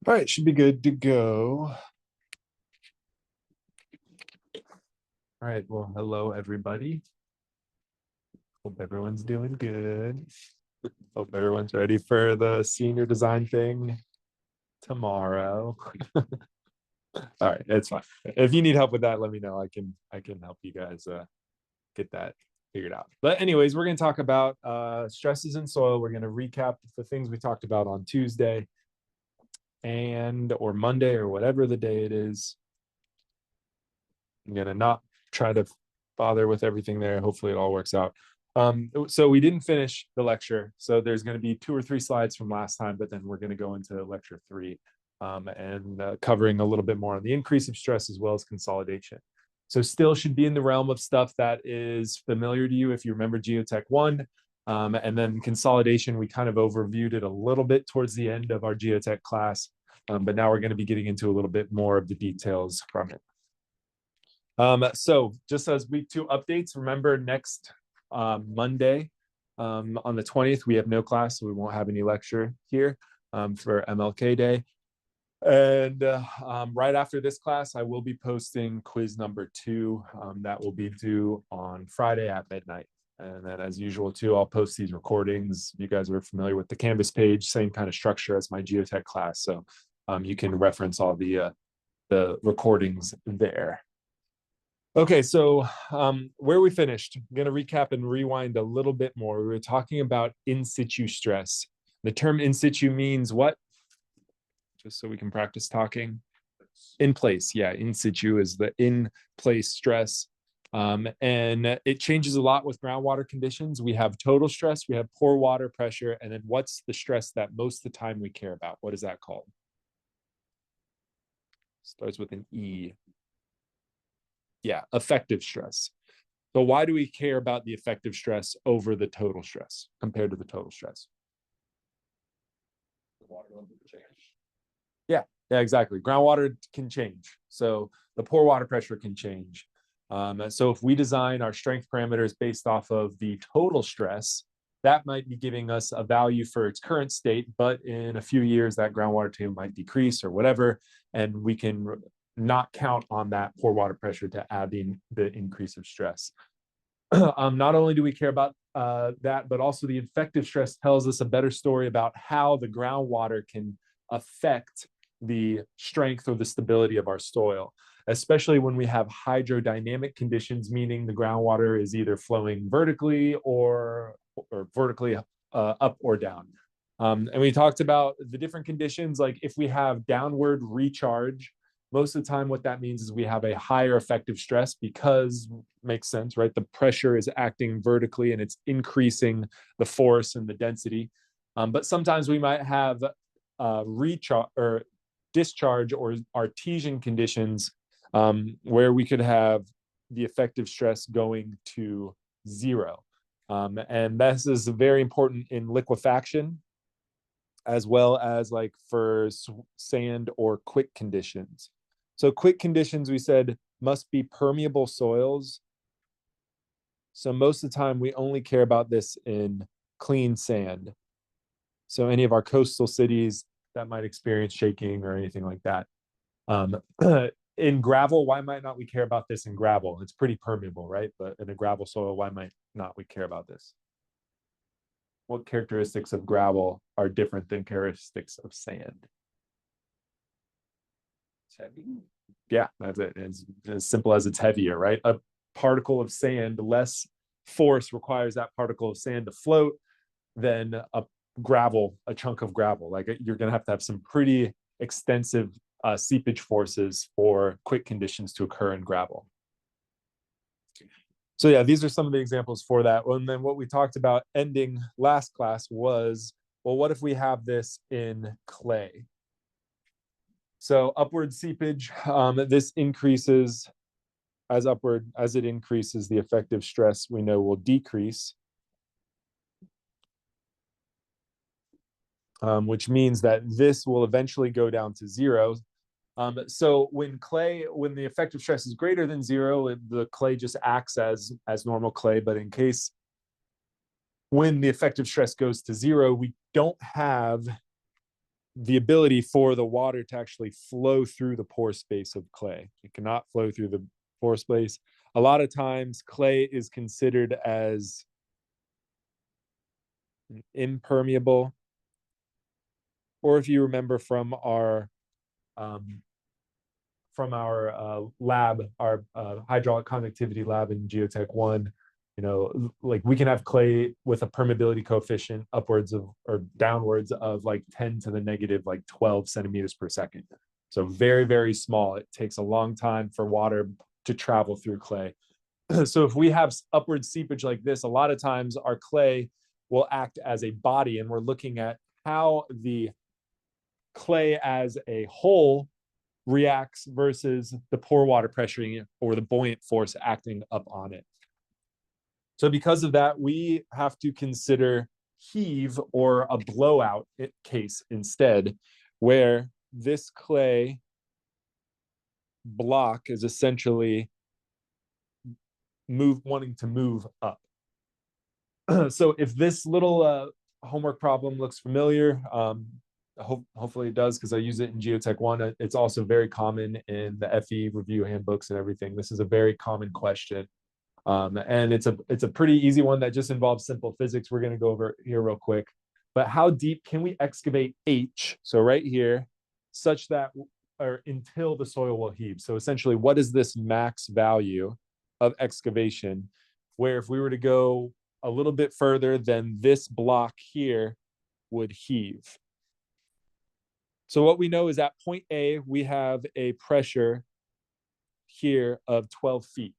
All right, should be good to go. All right, well, hello, everybody. Hope everyone's doing good. Hope everyone's ready for the senior design thing tomorrow. All right, it's fine. If you need help with that, let me know. I can help you guys get that figured out. But anyways, we're going to talk about stresses in soil. We're going to recap the things we talked about on Tuesday or Monday or whatever the day it is. I'm going to not try to bother with everything there. Hopefully it all works out. So we didn't finish the lecture. So there's going to be 2 or 3 slides from last time, but then we're going to go into lecture 3 and covering a little bit more on the increase of stress as well as consolidation. So still should be in the realm of stuff that is familiar to you if you remember Geotech 1. And then consolidation, we kind of overviewed it a little bit towards the end of our Geotech class. But now we're going to be getting into a little bit more of the details from it. So just as week 2 updates, remember next Monday on the 20th, we have no class, so we won't have any lecture here for MLK Day. And right after this class, I will be posting quiz number 2 that will be due on Friday at midnight. And then as usual too, I'll post these recordings. You guys are familiar with the Canvas page, same kind of structure as my Geotech class. So you can reference all the recordings there. Okay, so where we finished, I'm going to recap and rewind a little bit more. We were talking about in situ stress. The term in situ means what? Just so we can practice talking. In place, yeah, in situ is the in place stress. And it changes a lot with groundwater conditions. We have total stress, we have pore water pressure, and then what's the stress that most of the time we care about? What is that called? Starts with an E. Yeah, effective stress. So why do we care about the effective stress over the total stress compared to the total stress? The water level can change. Yeah, exactly. Groundwater can change. So the pore water pressure can change. So if we design our strength parameters based off of the total stress, that might be giving us a value for its current state, but in a few years, that groundwater table might decrease or whatever, and we can not count on that pore water pressure to add the increase of stress. Not only do we care about that, but also the effective stress tells us a better story about how the groundwater can affect the strength or the stability of our soil, especially when we have hydrodynamic conditions, meaning the groundwater is either flowing vertically or vertically up or down. And we talked about the different conditions, like if we have downward recharge, most of the time what that means is we have a higher effective stress because, makes sense, right? The pressure is acting vertically and it's increasing the force and the density. But sometimes we might have recharge or discharge or artesian conditions where we could have the effective stress going to 0. And this is very important in liquefaction, as well as like for sand or quick conditions. So quick conditions, we said, must be permeable soils. So most of the time, we only care about this in clean sand. So any of our coastal cities that might experience shaking or anything like that. In gravel, why might not we care about this in gravel? It's pretty permeable, right? But in a gravel soil, why might not we care about this? What characteristics of gravel are different than characteristics of sand? It's heavy. Yeah, that's it. It's as simple as it's heavier, right? A particle of sand, less force requires that particle of sand to float than a chunk of gravel. Like you're going to have some pretty extensive seepage forces for quick conditions to occur in gravel. So yeah, these are some of the examples for that. And then what we talked about ending last class was, well, what if we have this in clay? So upward seepage, this increases as it increases, the effective stress we know will decrease, which means that this will eventually go down to 0. So when the effective stress is greater than 0, the clay just acts as normal clay. But in case when the effective stress goes to 0, we don't have the ability for the water to actually flow through the pore space of clay. It cannot flow through the pore space. A lot of times clay is considered as impermeable, or if you remember from our lab, our hydraulic conductivity lab in Geotech 1, like we can have clay with a permeability coefficient upwards of or downwards of like 10 to the negative like 12 centimeters per second. So very, very small. It takes a long time for water to travel through clay. So if we have upward seepage like this, a lot of times our clay will act as a body, and we're looking at how the clay as a whole reacts versus the pore water pressuring or the buoyant force acting up on it. So because of that, we have to consider heave or a blowout case instead, where this clay block is essentially wanting to move up. So if this little homework problem looks familiar, hopefully it does, because I use it in Geotech 1. It's also very common in the FE review handbooks and everything. This is a very common question. And it's a pretty easy one that just involves simple physics. We're going to go over here real quick. But how deep can we excavate H? So right here, such that or until the soil will heave. So essentially, what is this max value of excavation, where if we were to go a little bit further, then this block here would heave? So what we know is at point A, we have a pressure here of 12 feet.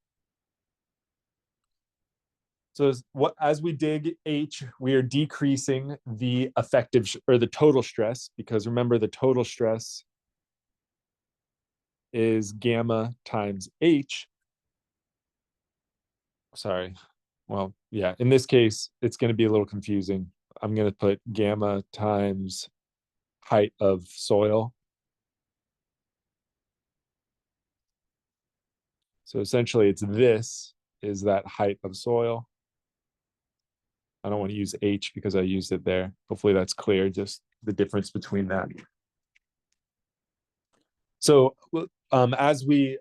So as we dig H, we are decreasing the effective or the total stress, because remember the total stress is gamma times H. Sorry. Well, yeah, in this case, it's going to be a little confusing. I'm going to put gamma times height of soil. So essentially this is that height of soil. I don't want to use H because I used it there. Hopefully that's clear, just the difference between that. So as we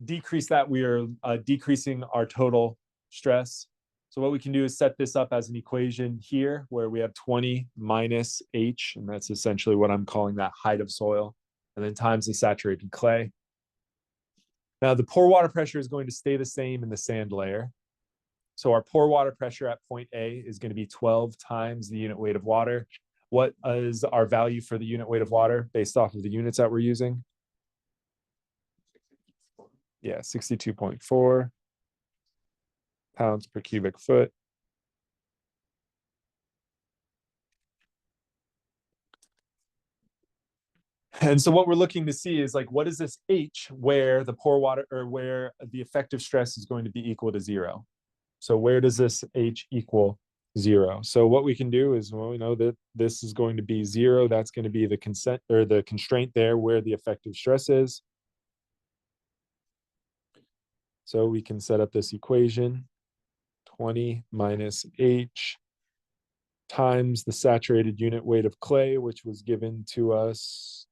decrease that, we are decreasing our total stress. So what we can do is set this up as an equation here where we have 20 minus H, and that's essentially what I'm calling that height of soil, and then times the saturated clay. Now the pore water pressure is going to stay the same in the sand layer. So our pore water pressure at point A is going to be 12 times the unit weight of water. What is our value for the unit weight of water based off of the units that we're using? Yeah, 62.4 pounds per cubic foot. And so what we're looking to see is like, what is this H where the pore water or where the effective stress is going to be equal to 0? So where does this H equal 0? So what we can do is, well, we know that this is going to be 0. That's going to be the consent or the constraint there where the effective stress is. So we can set up this equation, 20 minus H times the saturated unit weight of clay, which was given to us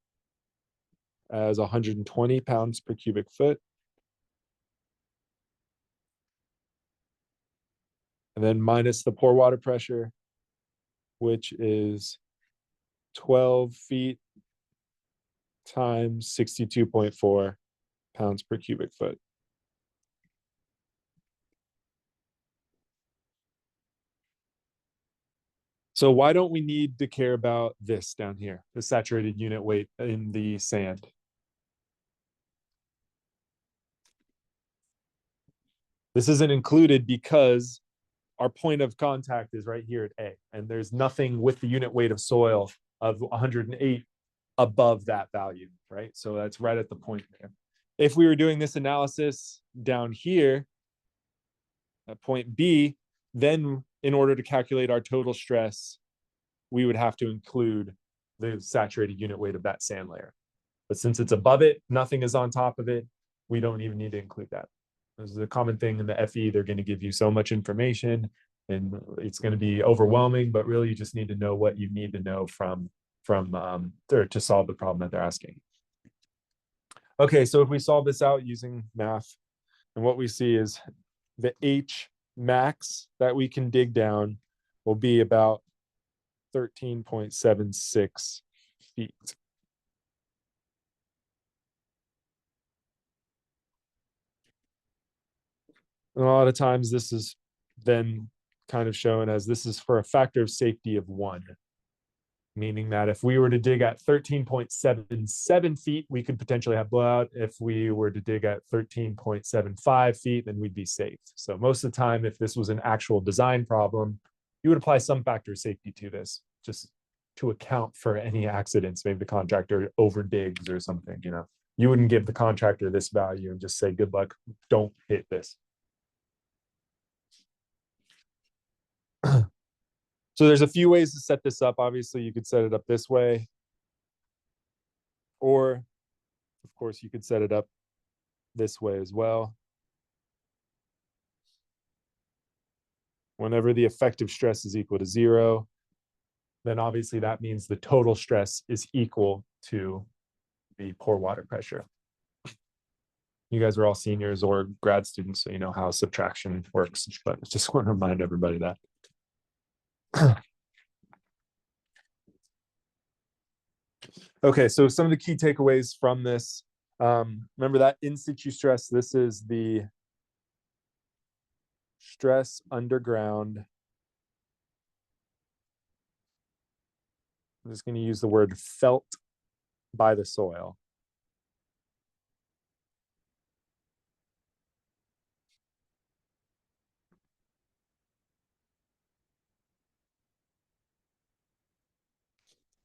as 120 pounds per cubic foot. And then minus the pore water pressure, which is 12 feet times 62.4 pounds per cubic foot. So why don't we need to care about this down here, the saturated unit weight in the sand? This isn't included because our point of contact is right here at A, and there's nothing with the unit weight of soil of 108 above that value, right? So that's right at the point there. If we were doing this analysis down here at point B, then in order to calculate our total stress, we would have to include the saturated unit weight of that sand layer. But since it's above it, nothing is on top of it, we don't even need to include that. This is a common thing in the FE. They're going to give you so much information and it's going to be overwhelming, but really you just need to know what you need to know from from or to solve the problem that they're asking. Okay, so if we solve this out using math, and what we see is the H max that we can dig down will be about 13.76 feet. And a lot of times this is then kind of shown as this is for a factor of safety of 1, meaning that if we were to dig at 13.77 feet, we could potentially have blowout. If we were to dig at 13.75 feet, then we'd be safe. So most of the time, if this was an actual design problem, you would apply some factor of safety to this, just to account for any accidents. Maybe the contractor over digs or something, you know. You wouldn't give the contractor this value and just say, good luck, don't hit this. So there's a few ways to set this up. Obviously, you could set it up this way, or of course, you could set it up this way as well. Whenever the effective stress is equal to 0, then obviously that means the total stress is equal to the pore water pressure. You guys are all seniors or grad students, so you know how subtraction works, but I just want to remind everybody that. Okay, so some of the key takeaways from this. Remember that in situ stress, this is the stress underground. I'm just going to use the word felt by the soil.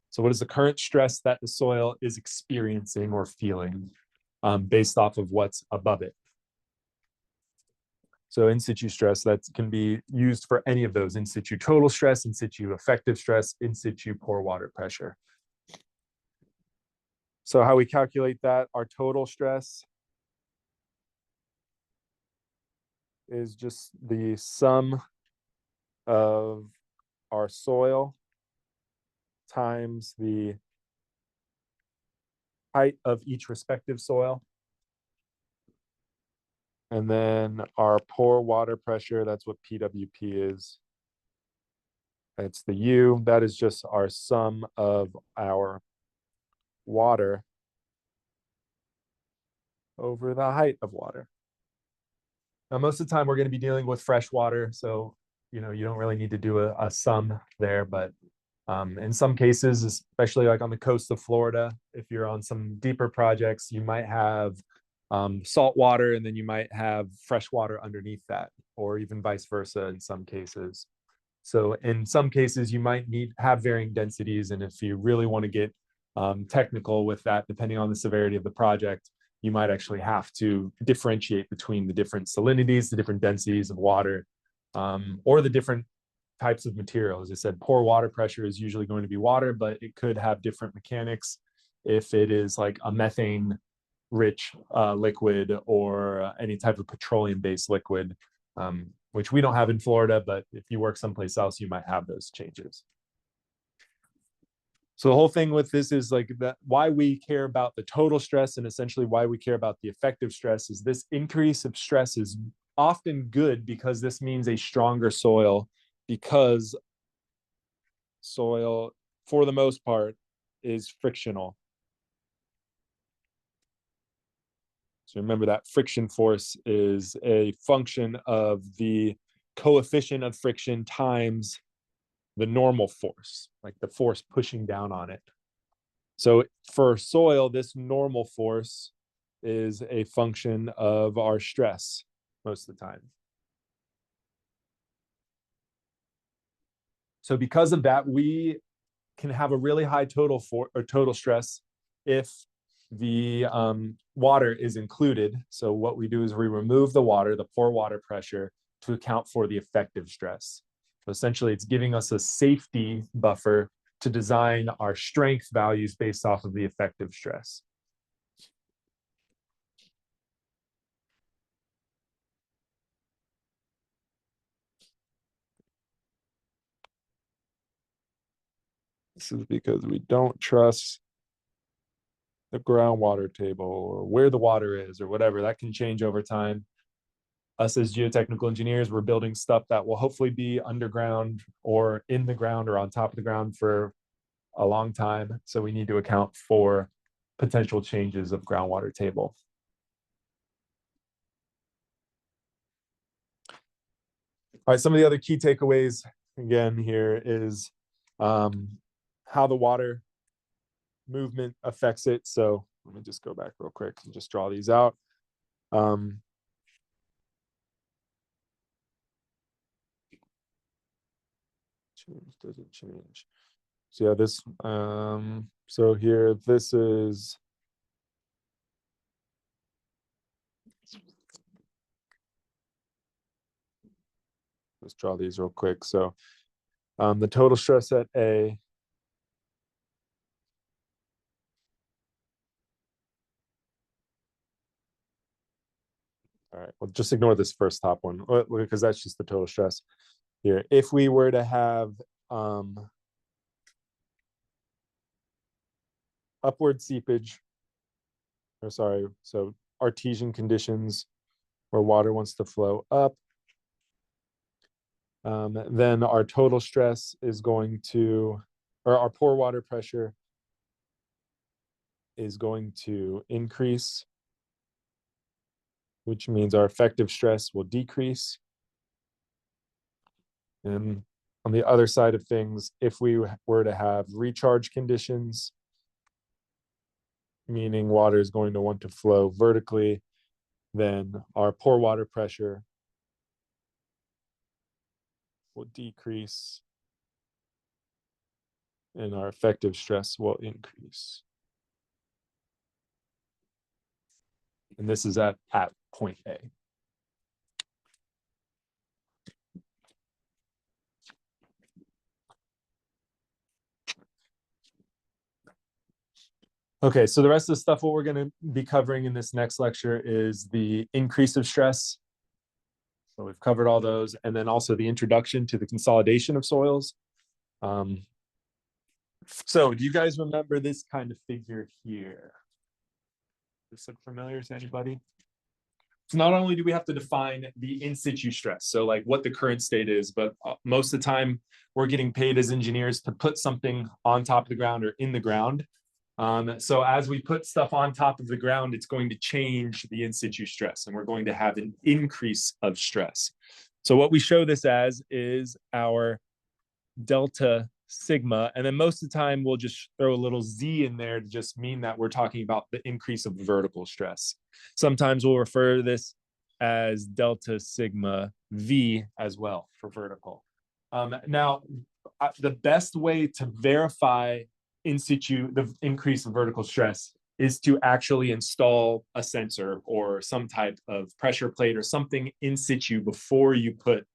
So what is the current stress that the soil is experiencing or feeling based off of what's above it? So in situ stress, that can be used for any of those: in situ total stress, in situ effective stress, in situ pore water pressure. So how we calculate that, our total stress is just the sum of our soil times the height of each respective soil. And then our pore water pressure, that's what PWP is. It's the U, that is just our sum of our water over the height of water. Now, most of the time we're going to be dealing with fresh water, so you know you don't really need to do a sum there, but in some cases, especially like on the coast of Florida, if you're on some deeper projects, you might have salt water and then you might have fresh water underneath that, or even vice versa in some cases. So in some cases, you might have varying densities, and if you really want to get technical with that, depending on the severity of the project, you might actually have to differentiate between the different salinities, the different densities of water, or the different types of material. As I said, pore water pressure is usually going to be water, but it could have different mechanics if it is like a methane rich liquid or any type of petroleum based liquid, which we don't have in Florida, but if you work someplace else, you might have those changes. So the whole thing with this is like that why we care about the total stress and essentially why we care about the effective stress is this increase of stress is often good because this means a stronger soil, because soil for the most part is frictional. So remember that friction force is a function of the coefficient of friction times the normal force, like the force pushing down on it. So for soil, this normal force is a function of our stress most of the time. So because of that, we can have a really high total stress if the water is included. So what we do is we remove the water, the pore water pressure, to account for the effective stress. So essentially, it's giving us a safety buffer to design our strength values based off of the effective stress. This is because we don't trust the groundwater table or where the water is or whatever. That can change over time. Us as geotechnical engineers, we're building stuff that will hopefully be underground or in the ground or on top of the ground for a long time. So we need to account for potential changes of groundwater table. All right, some of the other key takeaways again here is how the water movement affects it. So let me just go back real quick and just draw these out. Change doesn't change. So yeah, this so here this is let's draw these real quick. So the total stress at A all right, well, just ignore this first top one because that's just the total stress here. If we were to have upward seepage, or sorry, so artesian conditions where water wants to flow up, then our total stress is going to, or our pore water pressure is going to increase, which means our effective stress will decrease. And on the other side of things, if we were to have recharge conditions, meaning water is going to want to flow vertically, then our pore water pressure will decrease and our effective stress will increase. And this is at point A. Okay, so the rest of the stuff, what we're going to be covering in this next lecture is the increase of stress. So we've covered all those, and then also the introduction to the consolidation of soils. So do you guys remember this kind of figure here? Does this look familiar to anybody? So not only do we have to define the in situ stress, so like what the current state is, but most of the time we're getting paid as engineers to put something on top of the ground or in the ground. So as we put stuff on top of the ground, it's going to change the in situ stress, and we're going to have an increase of stress. So what we show this as is our delta sigma, and then most of the time we'll just throw a little z in there to just mean that we're talking about the increase of vertical stress. Sometimes we'll refer to this as delta sigma v as well for vertical. Now, the best way to verify in situ the increase of vertical stress is to actually install a sensor or some type of pressure plate or something in situ before you put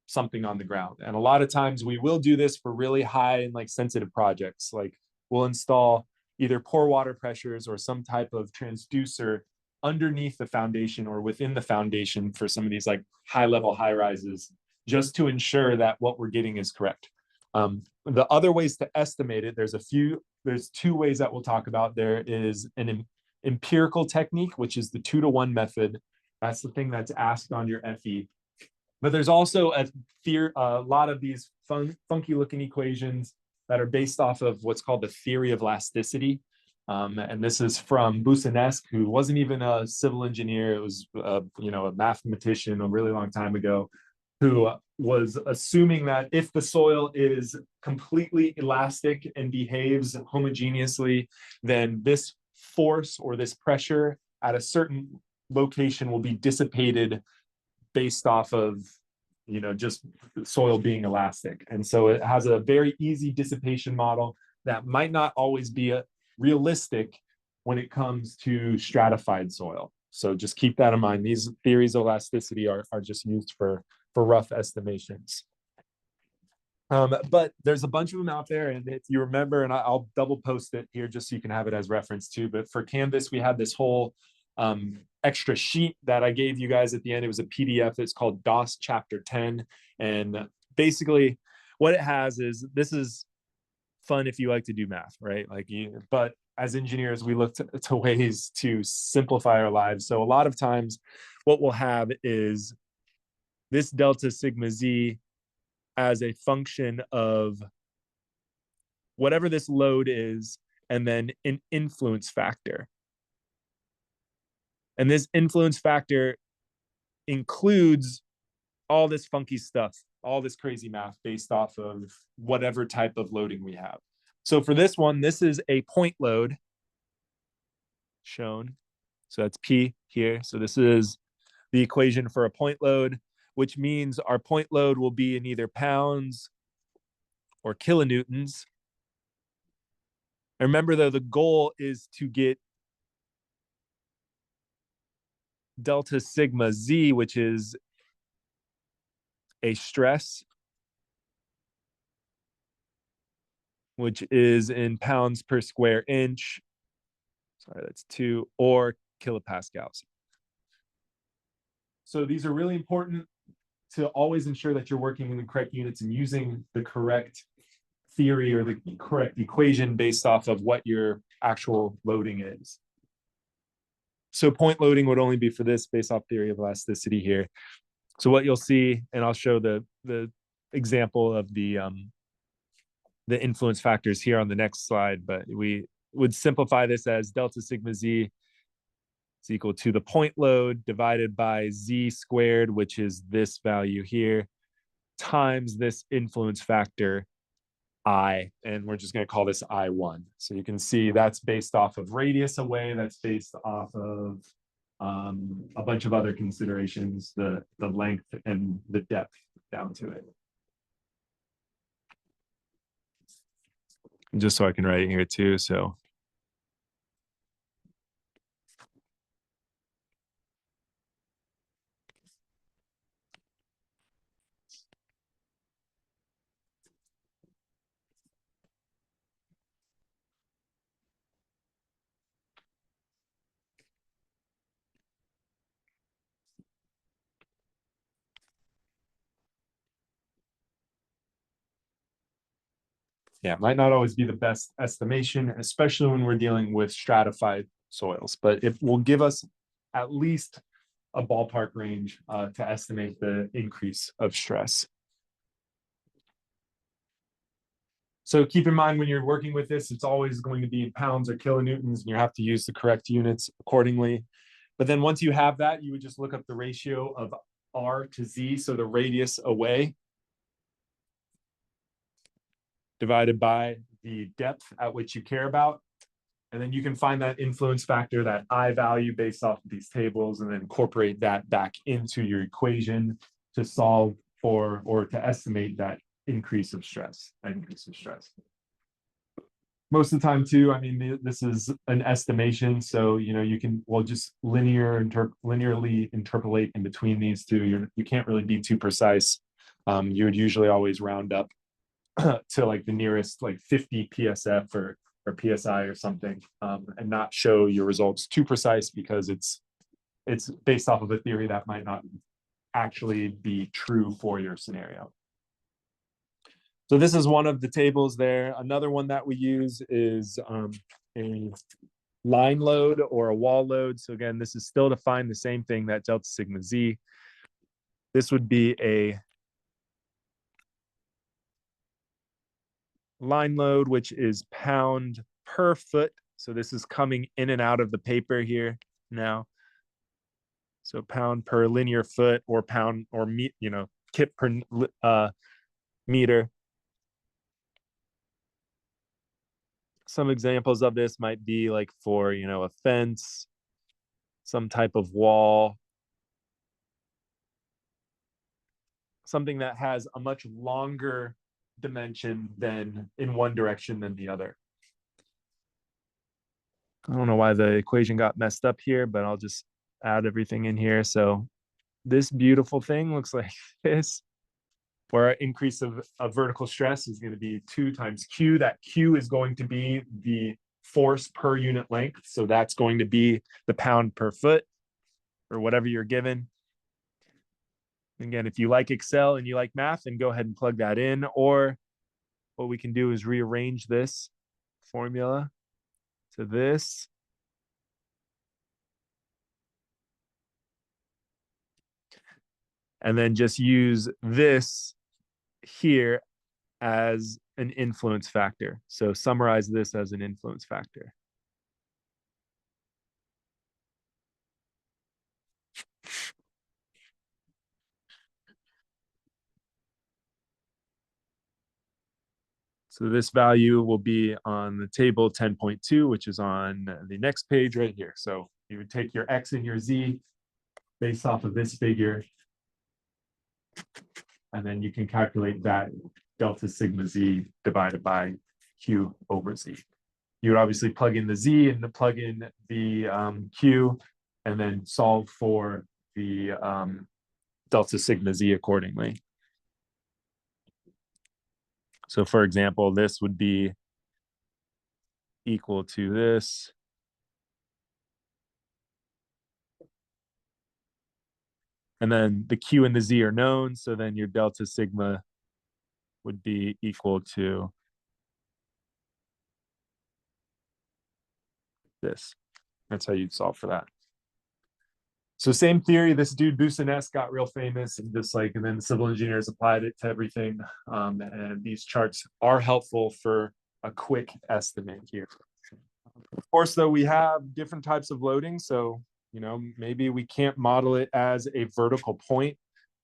something on the ground. And a lot of times we will do this for really high and like sensitive projects. Like we'll install either pore water pressures or some type of transducer underneath the foundation or within the foundation for some of these like high level high rises, just to ensure that what we're getting is correct. The other ways to estimate it, there's two ways that we'll talk about. There is an empirical technique, which is the 2-to-1 method. That's the thing that's asked on your FE. But there's also a lot of these funky looking equations that are based off of what's called the theory of elasticity. And this is from Boussinesq, who wasn't even a civil engineer. It was a mathematician a really long time ago, who was assuming that if the soil is completely elastic and behaves homogeneously, then this force or this pressure at a certain location will be dissipated based off of just soil being elastic. And so it has a very easy dissipation model that might not always be realistic when it comes to stratified soil. So just keep that in mind. These theories of elasticity are just used for rough estimations. But there's a bunch of them out there, and if you remember, and I'll double post it here just so you can have it as reference too, but for Canvas we had this whole extra sheet that I gave you guys at the end. It was a PDF. It's called DOS Chapter 10. And basically what it has is, this is fun if you like to do math, right? Like you, but as engineers, we look to ways to simplify our lives. So a lot of times what we'll have is this delta sigma z as a function of whatever this load is, and then an influence factor. And this influence factor includes all this funky stuff, all this crazy math based off of whatever type of loading we have. So for this one, this is a point load shown. So that's P here. So this is the equation for a point load, which means our point load will be in either pounds or kilonewtons. And remember though, the goal is to get delta sigma z, which is a stress, which is in pounds per square inch. Sorry, that's 2, or kilopascals. So these are really important to always ensure that you're working in the correct units and using the correct theory or the correct equation based off of what your actual loading is. So point loading would only be for this based off theory of elasticity here. So what you'll see, and I'll show the example of the influence factors here on the next slide, but we would simplify this as delta sigma z is equal to the point load divided by z squared, which is this value here, times this influence factor I, and we're just going to call this I1. So you can see that's based off of radius away, that's based off of a bunch of other considerations, the length and the depth down to it. Just so I can write it here too, so. Yeah, it might not always be the best estimation, especially when we're dealing with stratified soils, but it will give us at least a ballpark range to estimate the increase of stress. So keep in mind when you're working with this, it's always going to be in pounds or kilonewtons, and you have to use the correct units accordingly. But then once you have that, you would just look up the ratio of R to Z, so the radius away, divided by the depth at which you care about. And then you can find that influence factor, that I value based off of these tables, and then incorporate that back into your equation to solve for or to estimate that increase of stress. Most of the time too, I mean, this is an estimation. So, you know, we'll just linearly interpolate in between these two. You can't really be too precise. You would usually always round up to like the nearest like 50 PSF or PSI or something, and not show your results too precise, because it's based off of a theory that might not actually be true for your scenario. So this is one of the tables there. Another one that we use is a line load or a wall load. So again, this is still to find the same thing, that delta sigma z. This would be a line load, which is pound per foot. So this is coming in and out of the paper here now. So pound per linear foot, or pound or kip per meter. Some examples of this might be like for, a fence, some type of wall, something that has a much longer dimension than in one direction than the other. I don't know why the equation got messed up here, but I'll just add everything in here. So this beautiful thing looks like this, where our increase of vertical stress is going to be 2 times Q. That Q is going to be the force per unit length. So that's going to be the pound per foot, or whatever you're given. Again, if you like Excel and you like math, then go ahead and plug that in. Or what we can do is rearrange this formula to this. And then just use this here as an influence factor. So summarize this as an influence factor. So this value will be on the table 10.2, which is on the next page right here. So you would take your X and your Z based off of this figure, and then you can calculate that delta sigma Z divided by Q over Z. You would obviously plug in the Z and plug in the Q, and then solve for the delta sigma Z accordingly. So for example, this would be equal to this. And then the Q and the Z are known, so then your delta sigma would be equal to this. That's how you'd solve for that. So same theory, this dude Boussinesq got real famous, and just like, and then the civil engineers applied it to everything. And these charts are helpful for a quick estimate here. Of course, though, we have different types of loading. So, you know, maybe we can't model it as a vertical point.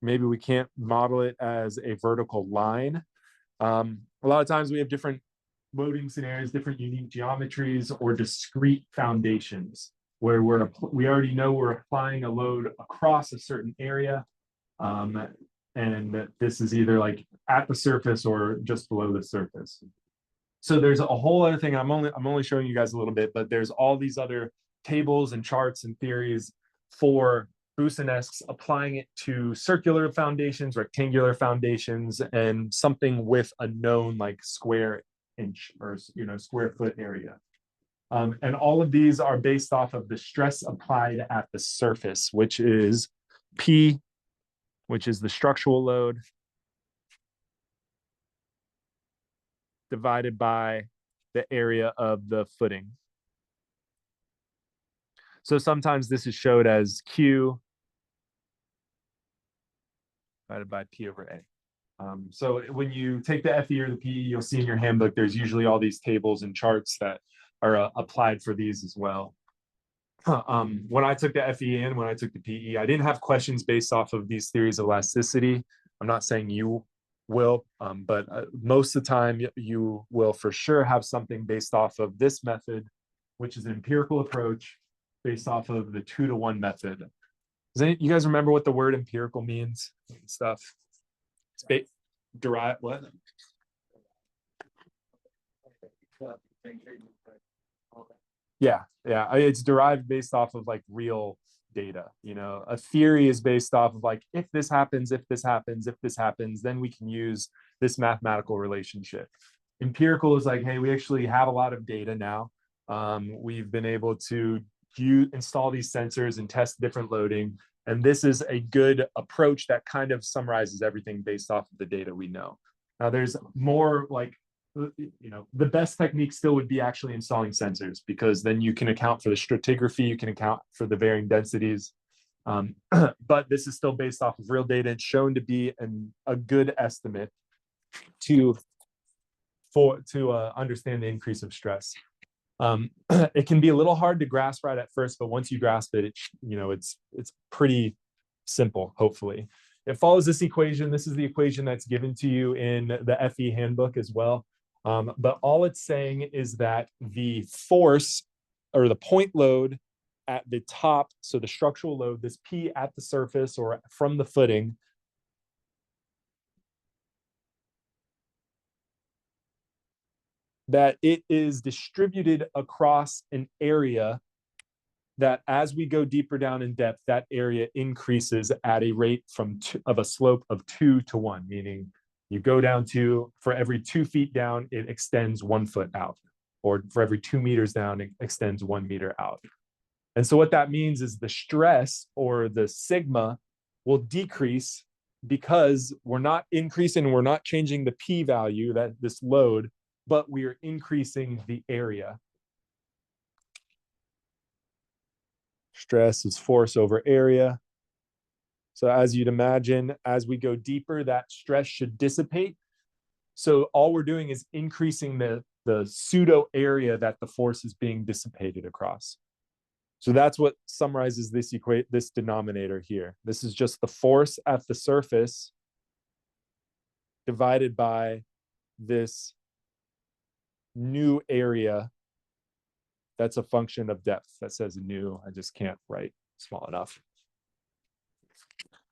Maybe we can't model it as a vertical line. A lot of times we have different loading scenarios, different unique geometries, or discrete foundations where we already know we're applying a load across a certain area. And this is either like at the surface or just below the surface. So there's a whole other thing. I'm only showing you guys a little bit, but there's all these other tables and charts and theories for Boussinesq's applying it to circular foundations, rectangular foundations, and something with a known like square inch or square foot area. And all of these are based off of the stress applied at the surface, which is P, which is the structural load, divided by the area of the footing. So sometimes this is showed as Q divided by P over A. So when you take the FE or the PE, you'll see in your handbook, there's usually all these tables and charts that are applied for these as well. When I took the FE and when I took the PE, I didn't have questions based off of these theories of elasticity. I'm not saying you will, but most of the time you will for sure have something based off of this method, which is an empirical approach based off of the 2-to-1 method. You guys remember what the word empirical means and stuff? It's derived what? Yeah, it's derived based off of like real data. You know, a theory is based off of like, if this happens, if this happens, if this happens, then we can use this mathematical relationship. Empirical is like, hey, we actually have a lot of data now. We've been able to install these sensors and test different loading. And this is a good approach that kind of summarizes everything based off of the data we know. Now there's more like, the best technique still would be actually installing sensors, because then you can account for the stratigraphy, you can account for the varying densities. But this is still based off of real data and shown to be a good estimate to understand the increase of stress. It can be a little hard to grasp right at first, but once you grasp it, it's pretty simple, hopefully. It follows this equation. This is the equation that's given to you in the FE handbook as well. But all it's saying is that the force or the point load at the top, so the structural load, this P at the surface or from the footing, that it is distributed across an area that as we go deeper down in depth, that area increases at a rate of a slope of 2-to-1, meaning you go down for every 2 feet down, it extends 1 foot out, or for every 2 meters down, it extends 1 meter out. And so what that means is the stress or the sigma will decrease because we're not increasing, we're not changing the P value, that this load, but we are increasing the area. Stress is force over area. So as you'd imagine, as we go deeper, that stress should dissipate. So all we're doing is increasing the pseudo area that the force is being dissipated across. So that's what summarizes this denominator here. This is just the force at the surface divided by this new area that's a function of depth. That says new, I just can't write small enough.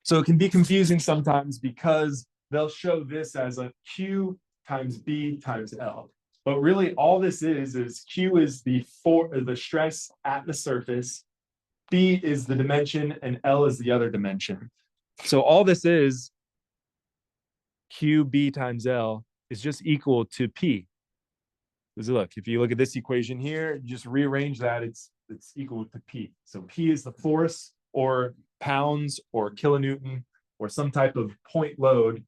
So it can be confusing sometimes because they'll show this as a Q times B times L. But really all this is Q is the stress at the surface, B is the dimension, and L is the other dimension. So all this is QB times L is just equal to P. Because look, if you look at this equation here, you just rearrange that, it's equal to P. So P is the force or pounds or kilonewton or some type of point load,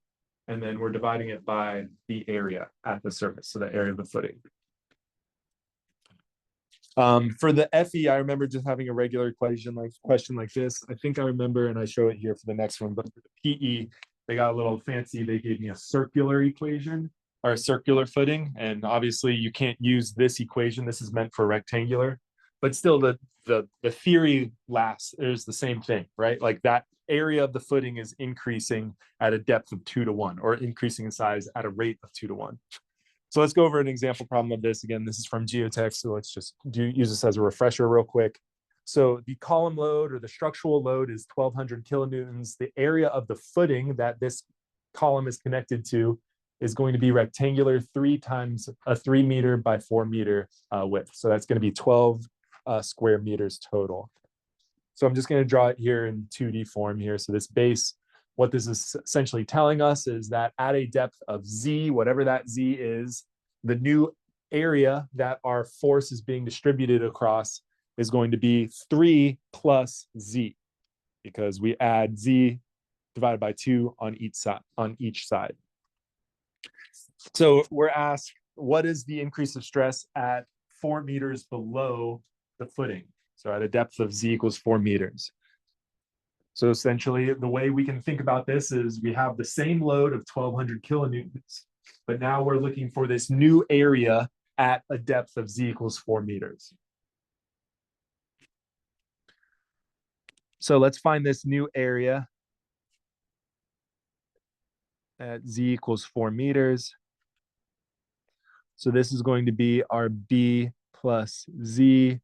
and then we're dividing it by the area at the surface, so the area of the footing. For the FE, I remember just having a regular question like this. I think I remember, and I show it here for the next one, but for the PE, they got a little fancy. They gave me a circular equation or a circular footing. And obviously you can't use this equation. This is meant for rectangular, but still the theory is the same thing, right? Like that area of the footing is increasing at a depth of 2 to 1 or increasing in size at a rate of 2 to 1. So let's go over an example problem of this. Again, this is from geotech, so let's just use this as a refresher real quick. So the column load or the structural load is 1,200 kilonewtons. The area of the footing that this column is connected to is going to be rectangular, 3 times a 3 meter by 4 meter width. So that's going to be 12 square meters total. So I'm just going to draw it here in 2D form here. So this base, what this is essentially telling us is that at a depth of Z, whatever that Z is, the new area that our force is being distributed across is going to be 3 plus Z, because we add Z divided by 2 on each side. So we're asked, what is the increase of stress at 4 meters below the footing? So at a depth of Z equals 4 meters. So essentially, the way we can think about this is we have the same load of 1,200 kilonewtons, but now we're looking for this new area at a depth of Z equals 4 meters. So let's find this new area at Z equals 4 meters. So this is going to be our B plus Z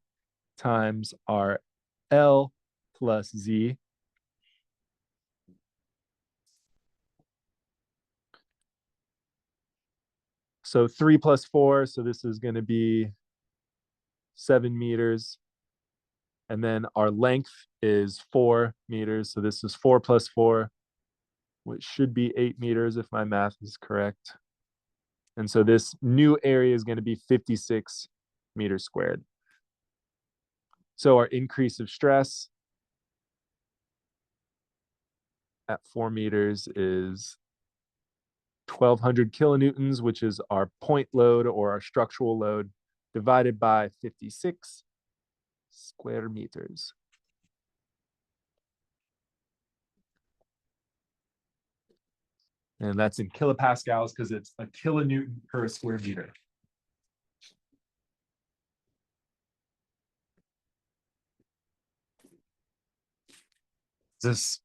times our L plus Z. So 3 plus 4, so this is going to be 7 meters. And then our length is 4 meters. So this is 4 plus 4, which should be 8 meters if my math is correct. And so this new area is going to be 56 meters squared. So our increase of stress at 4 meters is 1,200 kilonewtons, which is our point load or our structural load, divided by 56 square meters. And that's in kilopascals because it's a kilonewton per square meter. Is this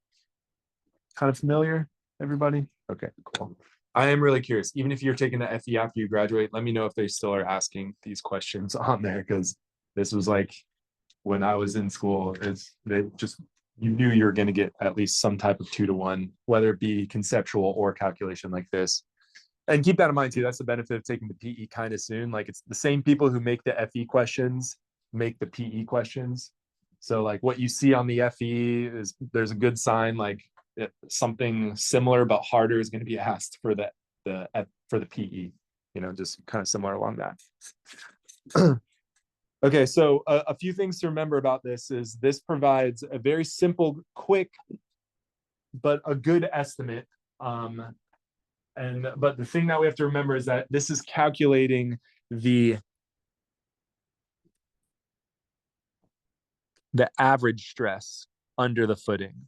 kind of familiar, everybody? Okay, cool. I am really curious. Even if you're taking the FE after you graduate, let me know if they still are asking these questions on there, because this was like when I was in school, you knew you were going to get at least some type of 2 to 1, whether it be conceptual or calculation like this. And keep that in mind too. That's the benefit of taking the PE kind of soon. Like it's the same people who make the FE questions make the PE questions. So like what you see on the FE is there's a good sign, like something similar but harder is going to be asked for the PE, just kind of similar along that. Okay, so a few things to remember about this is this provides a very simple, quick but a good estimate. But the thing that we have to remember is that this is calculating the average stress under the footing.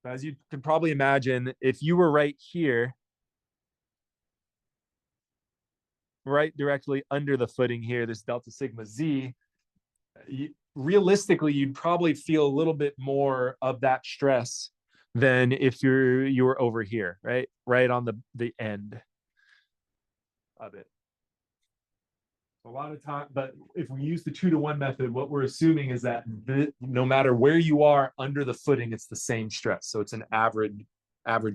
As you can probably imagine, if you were right here, right directly under the footing here, this delta sigma z, realistically, you'd probably feel a little bit more of that stress than if you were over here, right on the end of it. A lot of time, but if we use the 2-to-1 method, what we're assuming is that no matter where you are under the footing, it's the same stress. So it's an average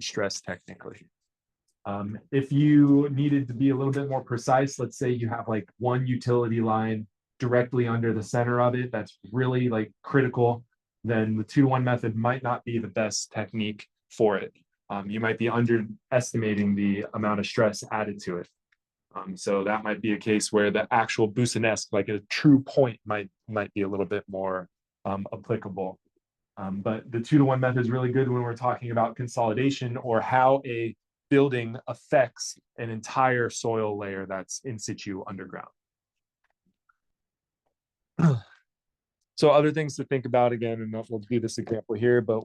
stress technically. If you needed to be a little bit more precise, let's say you have like one utility line directly under the center of it, that's really like critical, then the 2-to-1 method might not be the best technique for it. You might be underestimating the amount of stress added to it. So that might be a case where the actual Boussinesque, like a true point, might be a little bit more applicable. But the 2-to-1 method is really good when we're talking about consolidation or how a building affects an entire soil layer that's in situ underground. So other things to think about, again, and we'll do this example here, but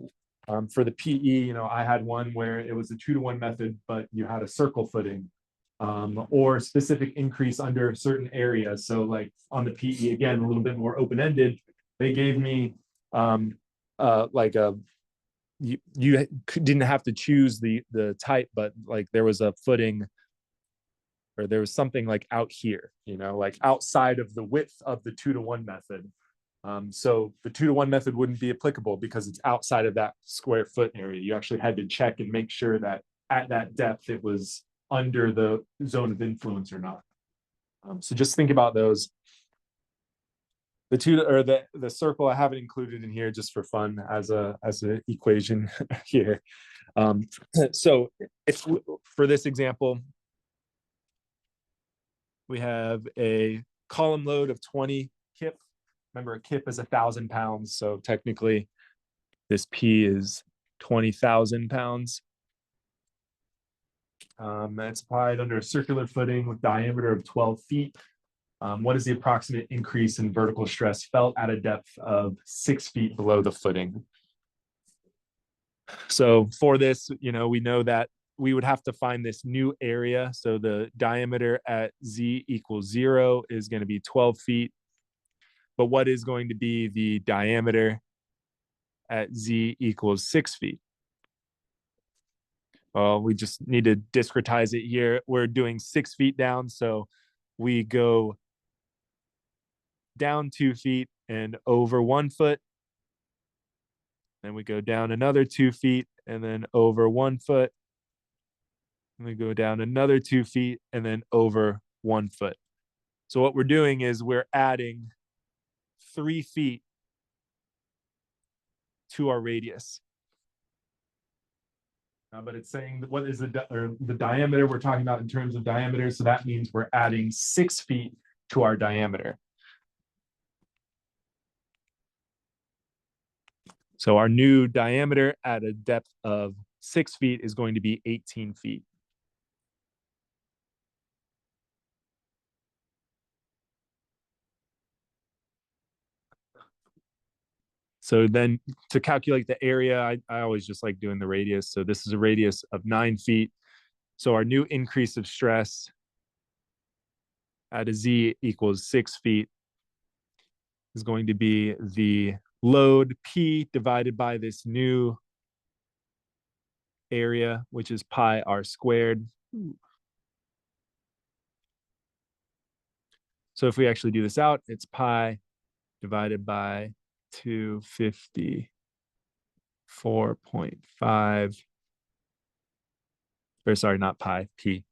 for the PE, I had one where it was a 2-to-1 method, but you had a circle footing. Or specific increase under certain areas. So like on the PE, again, a little bit more open-ended, they gave me like you didn't have to choose the type, but like there was a footing or there was something like out here, like outside of the width of the 2-to-1 method. So the 2-to-1 method wouldn't be applicable because it's outside of that square foot area. You actually had to check and make sure that at that depth it was under the zone of influence or not. So just think about those. The circle I haven't included in here just for fun as an equation here. So if for this example, we have a column load of 20 kip. Remember, a kip is 1,000 pounds, so technically this P is 20,000 pounds. It's applied under a circular footing with diameter of 12 feet. What is the approximate increase in vertical stress felt at a depth of 6 feet below the footing? So for this, we know that we would have to find this new area. So the diameter at Z equals 0 is going to be 12 feet. But what is going to be the diameter at Z equals 6 feet? Well, we just need to discretize it here. We're doing 6 feet down. So we go down 2 feet and over 1 foot. Then we go down another 2 feet and then over 1 foot. And we go down another 2 feet and then over 1 foot. So what we're doing is we're adding 3 feet to our radius. But it's saying what is the diameter we're talking about in terms of diameter. So that means we're adding 6 feet to our diameter. So our new diameter at a depth of 6 feet is going to be 18 feet. So then to calculate the area, I always just like doing the radius. So this is a radius of 9 feet. So our new increase of stress at a Z equals 6 feet is going to be the load P divided by this new area, which is pi r squared. So if we actually do this out, it's pi divided by 254.5, or sorry, not pi, P.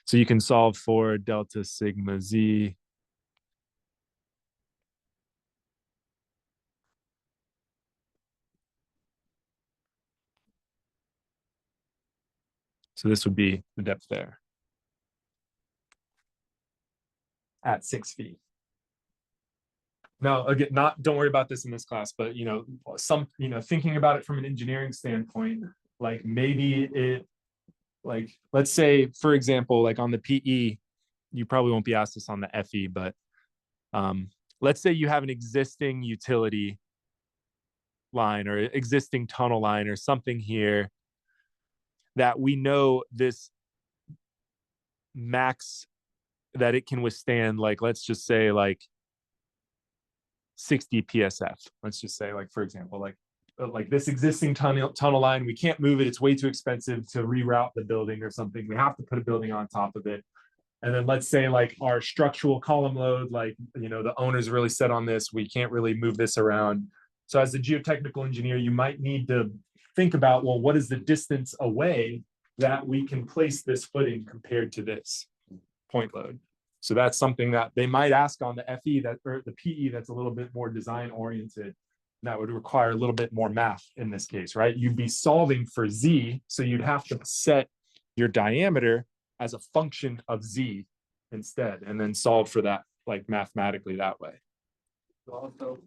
So you can solve for delta sigma Z. So this would be the depth there at 6 feet. Now, again, don't worry about this in this class, but thinking about it from an engineering standpoint, like maybe let's say, for example, like on the PE, you probably won't be asked this on the FE, but let's say you have an existing utility line or existing tunnel line or something here that we know this max that it can withstand, like let's just say like 60 psf. Let's just say, like, for example, like this existing tunnel line, we can't move it, it's way too expensive to reroute the building or something, we have to put a building on top of it. And then let's say like our structural column load, like, the owner's really set on this, we can't really move this around. So as a geotechnical engineer, you might need to think about, well, what is the distance away that we can place this footing compared to this point load? So that's something that they might ask on the FE or the PE that's a little bit more design oriented. That would require a little bit more math in this case, right? You'd be solving for Z, so you'd have to set your diameter as a function of Z instead, and then solve for that like mathematically that way. Also,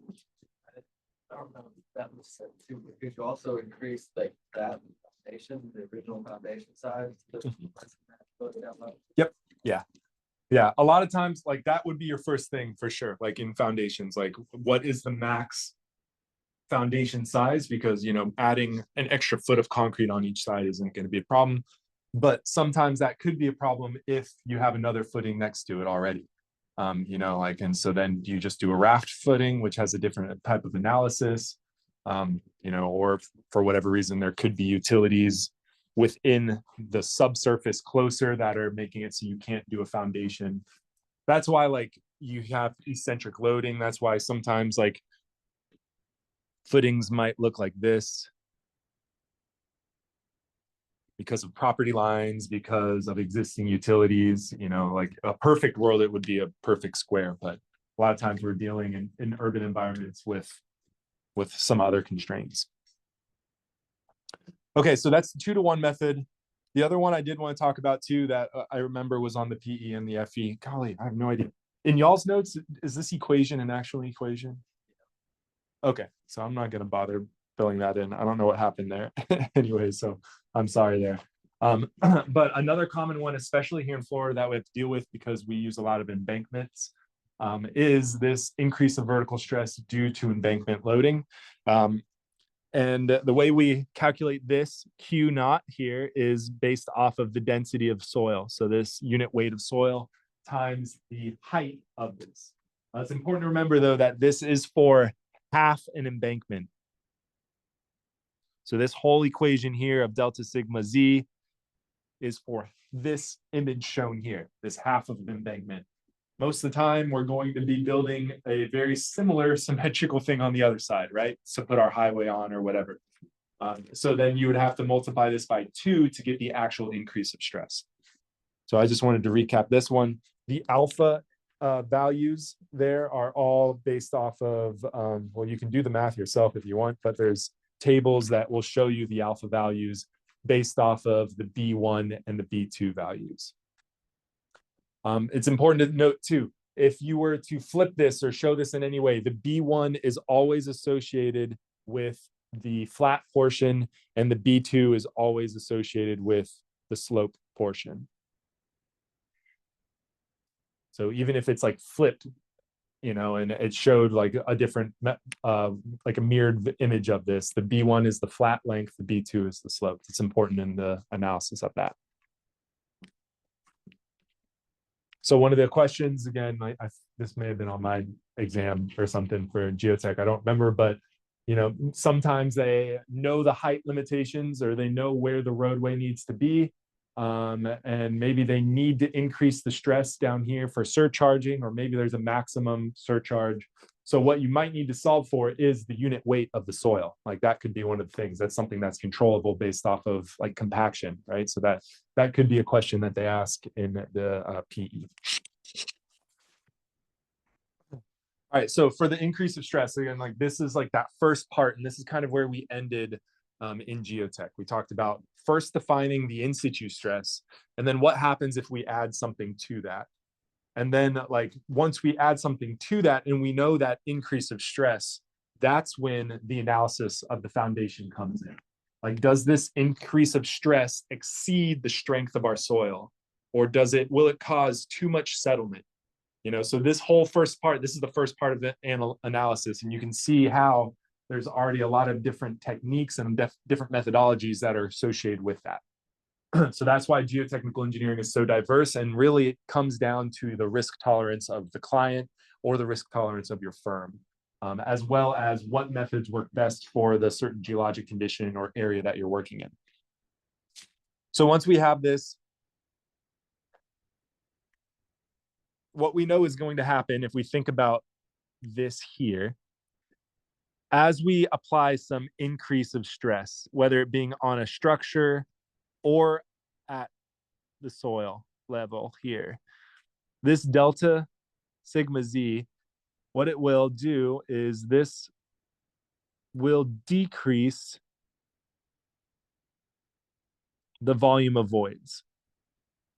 I don't know if that was said too, but could you also increase like that foundation, the original foundation size? Yep. Yeah. A lot of times, like that would be your first thing for sure. Like in foundations, like what is the max foundation size? Because adding an extra foot of concrete on each side isn't going to be a problem. But sometimes that could be a problem if you have another footing next to it already. And so then you just do a raft footing, which has a different type of analysis, or for whatever reason, there could be utilities within the subsurface closer that are making it so you can't do a foundation. That's why like you have eccentric loading. That's why sometimes like footings might look like this because of property lines, because of existing utilities. Like a perfect world, it would be a perfect square, but a lot of times we're dealing in urban environments with some other constraints. Okay, so that's the 2-to-1 method. The other one I did want to talk about too that I remember was on the PE and the FE. Golly, I have no idea. In y'all's notes, is this equation an actual equation? Okay, so I'm not going to bother filling that in. I don't know what happened there. Anyway, so I'm sorry there. But another common one, especially here in Florida, that we have to deal with because we use a lot of embankments, is this increase of vertical stress due to embankment loading. And the way we calculate this Q naught here is based off of the density of soil. So this unit weight of soil times the height of this. It's important to remember, though, that this is for half an embankment. So this whole equation here of delta sigma Z is for this image shown here, this half of an embankment. Most of the time, we're going to be building a very similar symmetrical thing on the other side, right? So put our highway on or whatever. So then you would have to multiply this by 2 to get the actual increase of stress. So I just wanted to recap this one. The alpha values there are all based off of, well, you can do the math yourself if you want, but there's tables that will show you the alpha values based off of the B1 and the B2 values. It's important to note too, if you were to flip this or show this in any way, the B1 is always associated with the flat portion and the B2 is always associated with the slope portion. So even if it's like flipped, and it showed like a different, like a mirrored image of this, the B1 is the flat length, the B2 is the slope. It's important in the analysis of that. So one of the questions, again, this may have been on my exam or something for geotech, I don't remember, but sometimes they know the height limitations or they know where the roadway needs to be. And maybe they need to increase the stress down here for surcharging, or maybe there's a maximum surcharge. So what you might need to solve for is the unit weight of the soil. Like that could be one of the things. That's something that's controllable based off of like compaction, right? So that could be a question that they ask in the PE. All right, so for the increase of stress, again, like this is like that first part, and this is kind of where we ended in geotech. We talked about first defining the in situ stress, and then what happens if we add something to that. And then like once we add something to that and we know that increase of stress, that's when the analysis of the foundation comes in. Like, does this increase of stress exceed the strength of our soil? Or will it cause too much settlement? So this whole first part, this is the first part of the analysis, and you can see how there's already a lot of different techniques and different methodologies that are associated with that. So that's why geotechnical engineering is so diverse, and really it comes down to the risk tolerance of the client or the risk tolerance of your firm, as well as what methods work best for the certain geologic condition or area that you're working in. So once we have this, what we know is going to happen if we think about this here, as we apply some increase of stress, whether it being on a structure or at the soil level here, this delta sigma z, what it will do is this will decrease the volume of voids.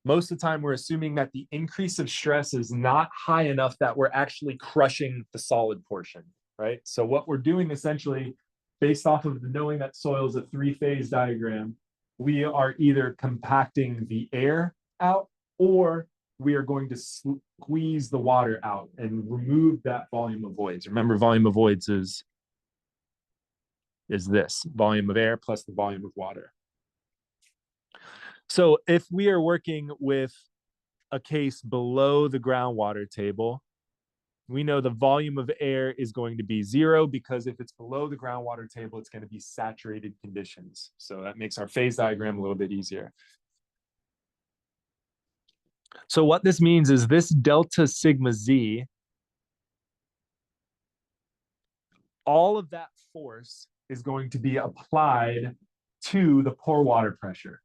Most of the time, we're assuming that the increase of stress is not high enough that we're actually crushing the solid portion, right? So what we're doing essentially, based off of the knowing that soil is a three-phase diagram, we are either compacting the air out or we are going to squeeze the water out and remove that volume of voids. Remember, volume of voids is this volume of air plus the volume of water. So if we are working with a case below the groundwater table, we know the volume of air is going to be 0, because if it's below the groundwater table, it's going to be saturated conditions. So that makes our phase diagram a little bit easier. So what this means is this delta sigma z, all of that force is going to be applied to the pore water pressure.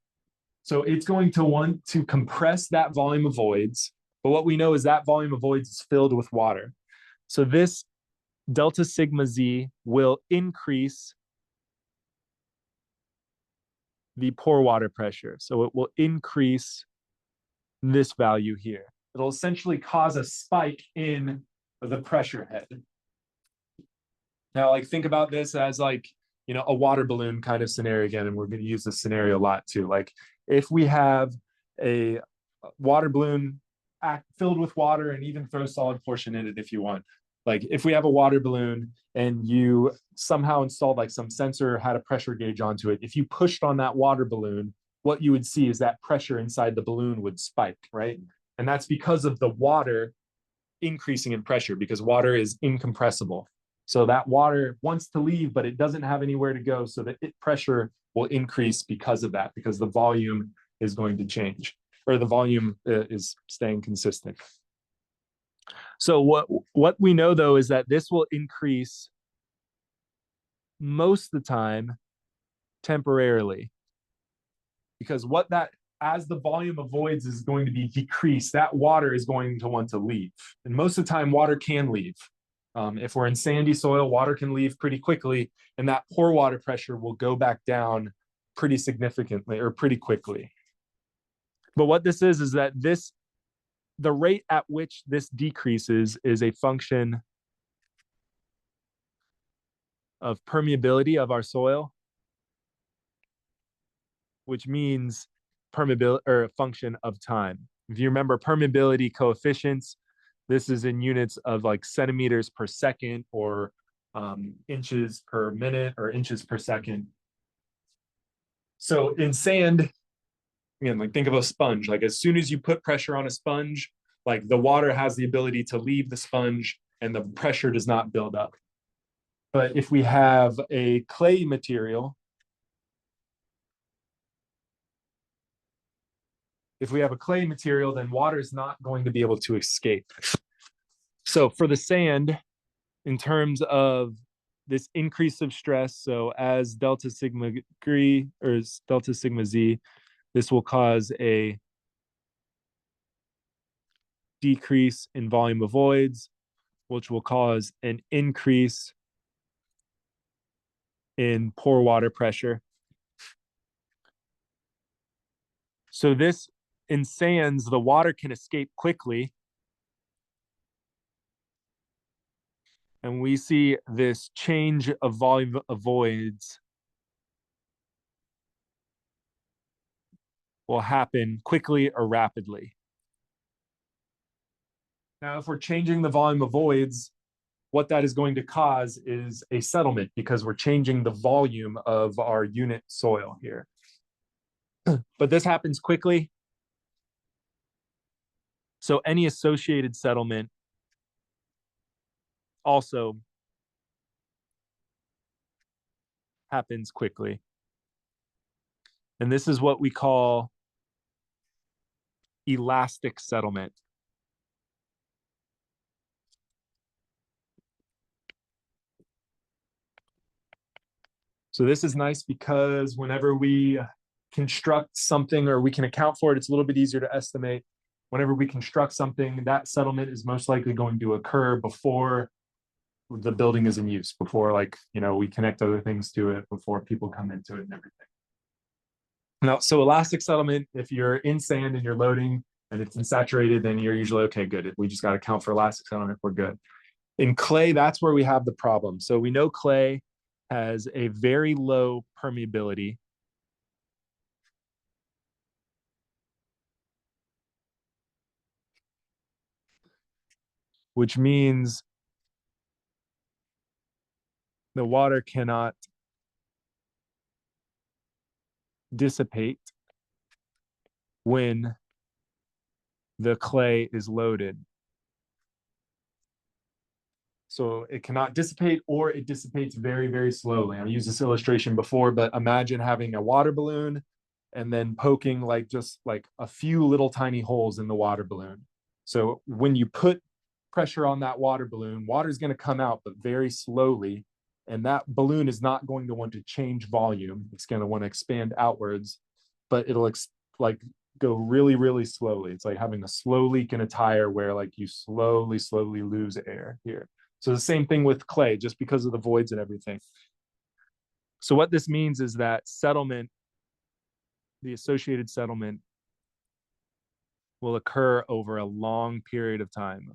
So it's going to want to compress that volume of voids, but what we know is that volume of voids is filled with water. So this delta sigma z will increase the pore water pressure. So it will increase this value here. It'll essentially cause a spike in the pressure head. Now, like, think about this as like, a water balloon kind of scenario again, and we're going to use this scenario a lot too. Like, if we have a water balloon filled with water, and even throw solid portion in it if you want. Like, if we have a water balloon and you somehow installed like some sensor, had a pressure gauge onto it, if you pushed on that water balloon, what you would see is that pressure inside the balloon would spike, right? And that's because of the water increasing in pressure, because water is incompressible. So that water wants to leave, but it doesn't have anywhere to go. So the pressure will increase because of that, because the volume is going to change, or the volume is staying consistent. So what we know, though, is that this will increase most of the time temporarily, because as the volume of voids is going to be decreased, that water is going to want to leave. And most of the time, water can leave. If we're in sandy soil, water can leave pretty quickly, and that pore water pressure will go back down pretty significantly or pretty quickly. But what this is that the rate at which this decreases is a function of permeability of our soil, which means permeability, or a function of time. If you remember permeability coefficients, this is in units of like centimeters per second, or inches per minute, or inches per second. So in sand, again, like, think of a sponge. Like, as soon as you put pressure on a sponge, like, the water has the ability to leave the sponge and the pressure does not build up. But if we have a clay material, then water is not going to be able to escape. So for the sand, in terms of this increase of stress, so as delta sigma z, this will cause a decrease in volume of voids, which will cause an increase in pore water pressure. So this, in sands, the water can escape quickly, And we see this change of volume of voids will happen quickly or rapidly. Now, if we're changing the volume of voids, what that is going to cause is a settlement because we're changing the volume of our unit soil here. But this happens quickly. So any associated settlement also happens quickly. And this is what we call elastic settlement. So this is nice because whenever we construct something or we can account for it, it's a little bit easier to estimate. Whenever we construct something, that settlement is most likely going to occur before the building is in use, before we connect other things to it, before people come into it and everything. Now, so elastic settlement, if you're in sand and you're loading and it's insaturated, then you're usually okay, good. We just got to count for elastic settlement, we're good. In clay, that's where we have the problem. So we know clay has a very low permeability. Which means the water cannot dissipate when the clay is loaded. So it cannot dissipate, or it dissipates very, very slowly. I've used this illustration before, but imagine having a water balloon and then poking just a few little tiny holes in the water balloon. So when you put pressure on that water balloon, water is going to come out, but very slowly. And that balloon is not going to want to change volume. It's going to want to expand outwards, but it'll go really, really slowly. It's like having a slow leak in a tire where you slowly, slowly lose air here. So the same thing with clay, just because of the voids and everything. So what this means is that settlement, the associated settlement, will occur over a long period of time.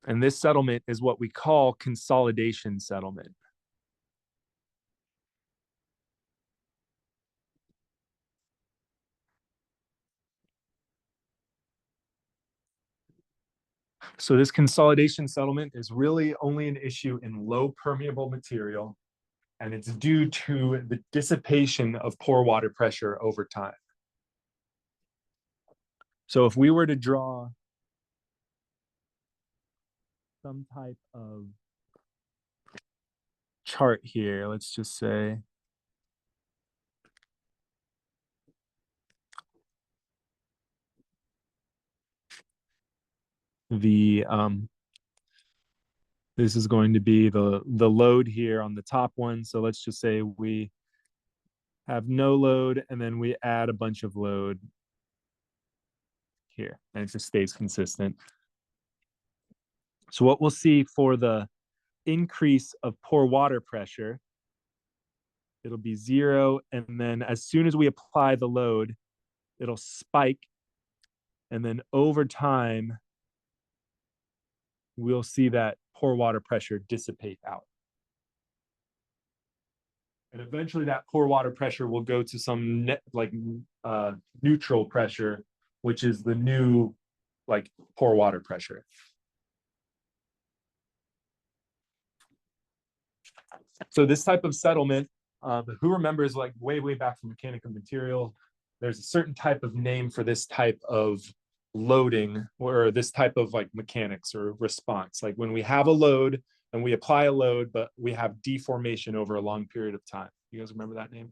And this settlement is what we call consolidation settlement. So this consolidation settlement is really only an issue in low permeable material, and it's due to the dissipation of pore water pressure over time. So if we were to draw some type of chart here, let's just say this is going to be the load here on the top one. So let's just say we have no load and then we add a bunch of load here, and it just stays consistent. So what we'll see for the increase of pore water pressure, it'll be 0. And then as soon as we apply the load, it'll spike. And then over time, we'll see that pore water pressure dissipate out. And eventually that pore water pressure will go to some neutral pressure, which is the new pore water pressure. So this type of settlement, who remembers way, way back from mechanical material, there's a certain type of name for this type of loading or this type of mechanics or response. Like when we have a load and we apply a load, but we have deformation over a long period of time. You guys remember that name?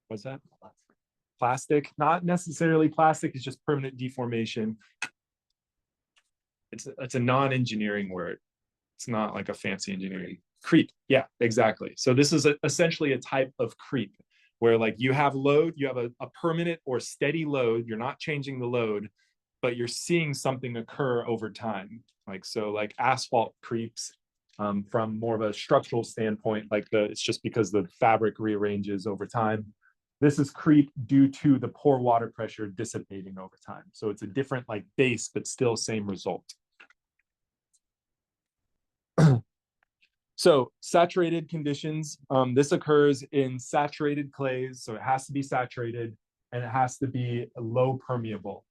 What's that? Plastic. Not necessarily plastic, it's just permanent deformation. It's a non-engineering word. It's not like a fancy engineering. Creep. Yeah, exactly. So this is essentially a type of creep where you have load, you have a permanent or steady load, you're not changing the load, but you're seeing something occur over time. Like asphalt creeps from more of a structural standpoint, it's just because the fabric rearranges over time. This is creep due to the pore water pressure dissipating over time. So it's a different like base, but still same result. So saturated conditions, this occurs in saturated clays. So it has to be saturated and it has to be low permeability.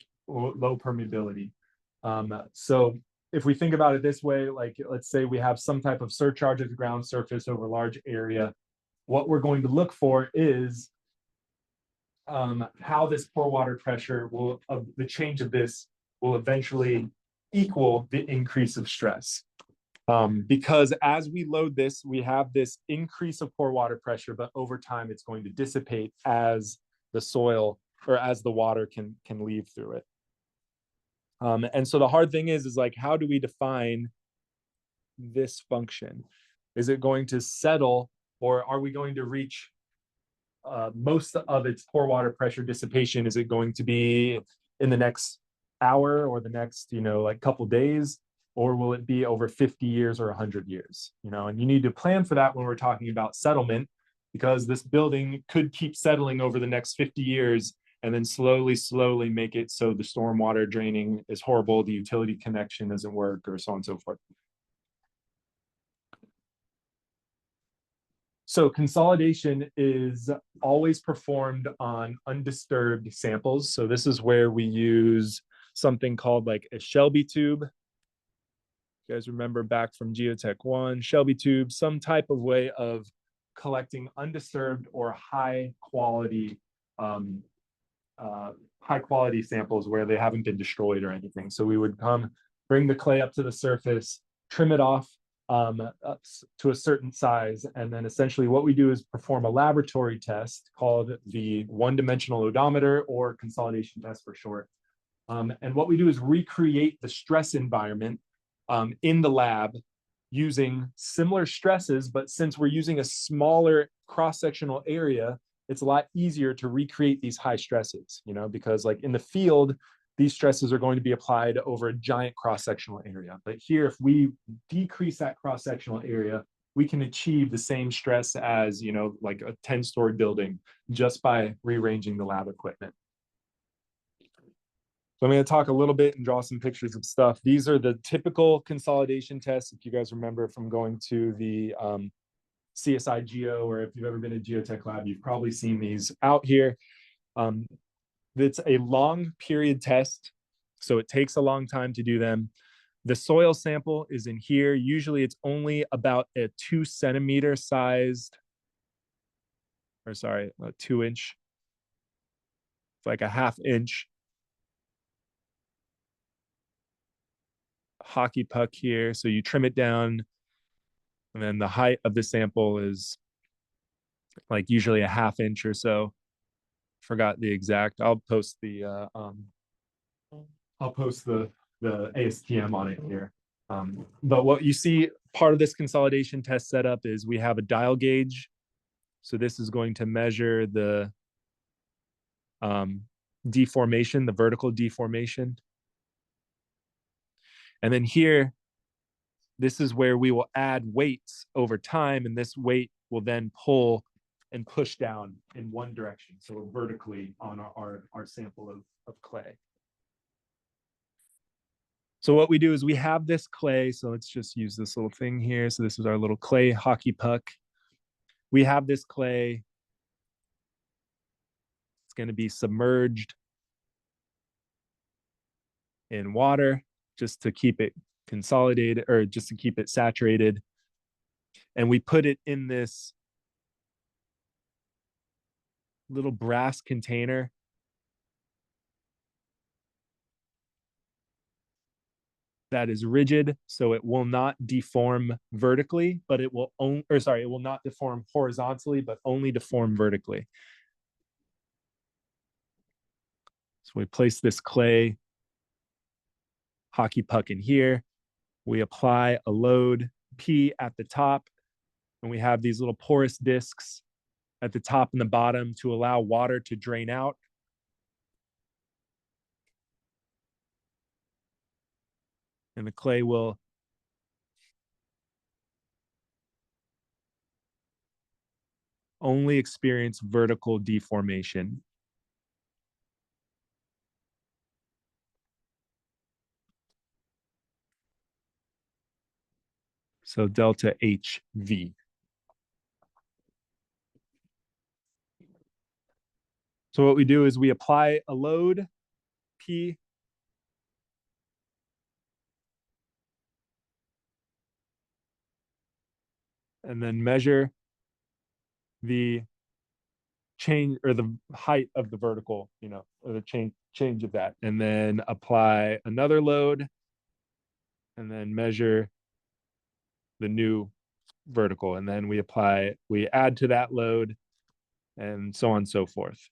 So if we think about it this way, like let's say we have some type of surcharge of the ground surface over a large area, what we're going to look for is how this pore water pressure will, the change of this will eventually equal the increase of stress. Because as we load this, we have this increase of pore water pressure, but over time it's going to dissipate as the soil or as the water can leave through it. And so the hard thing is like, how do we define this function? Is it going to settle, or are we going to reach most of its pore water pressure dissipation? Is it going to be in the next hour or the next, like couple days? Or will it be over 50 years or 100 years? And you need to plan for that when we're talking about settlement, because this building could keep settling over the next 50 years and then slowly make it so the stormwater draining is horrible, the utility connection doesn't work, or so on and so forth. So consolidation is always performed on undisturbed samples. So this is where we use something called like a Shelby tube. You guys remember back from Geotech 1, Shelby tube, some type of way of collecting undisturbed or high quality samples where they haven't been destroyed or anything. So we would bring the clay up to the surface, trim it off to a certain size, and then essentially what we do is perform a laboratory test called the one-dimensional odometer, or consolidation test for short. And what we do is recreate the stress environment in the lab using similar stresses, but since we're using a smaller cross-sectional area, it's a lot easier to recreate these high stresses, because like in the field, these stresses are going to be applied over a giant cross-sectional area. But here, if we decrease that cross-sectional area, we can achieve the same stress as, like a 10-story building just by rearranging the lab equipment. So I'm going to talk a little bit and draw some pictures of stuff. These are the typical consolidation tests. If you guys remember from going to the CSI Geo, or if you've ever been to Geotech Lab, you've probably seen these out here. It's a long period test, so it takes a long time to do them. The soil sample is in here. Usually it's only about a 2 centimeter sized, or sorry, a 2-inch. It's like a 1/2 inch hockey puck here. So you trim it down, and then the height of the sample is like usually a 1/2 inch or so. Forgot the exact. I'll post the ASTM on it here. But what you see, part of this consolidation test setup is we have a dial gauge. So this is going to measure the deformation, the vertical deformation. And then here, this is where we will add weights over time, and this weight will then pull and push down in one direction, so vertically on our sample of clay. So what we do is we have this clay, so let's just use this little thing here. So this is our little clay hockey puck. We have this clay. It's going to be submerged in water just to keep it consolidated, or just to keep it saturated. And we put it in this little brass container. That is rigid, so it will not deform vertically, but it will it will not deform horizontally, but only deform vertically. So we place this clay hockey puck in here. We apply a load P at the top, and we have these little porous discs at the top and the bottom to allow water to drain out. And the clay will only experience vertical deformation. So delta HV. So what we do is we apply a load, P, and then measure the change or the height of the vertical, or the change of that, and then apply another load, and then measure the new vertical, and then we add to that load, and so on and so forth.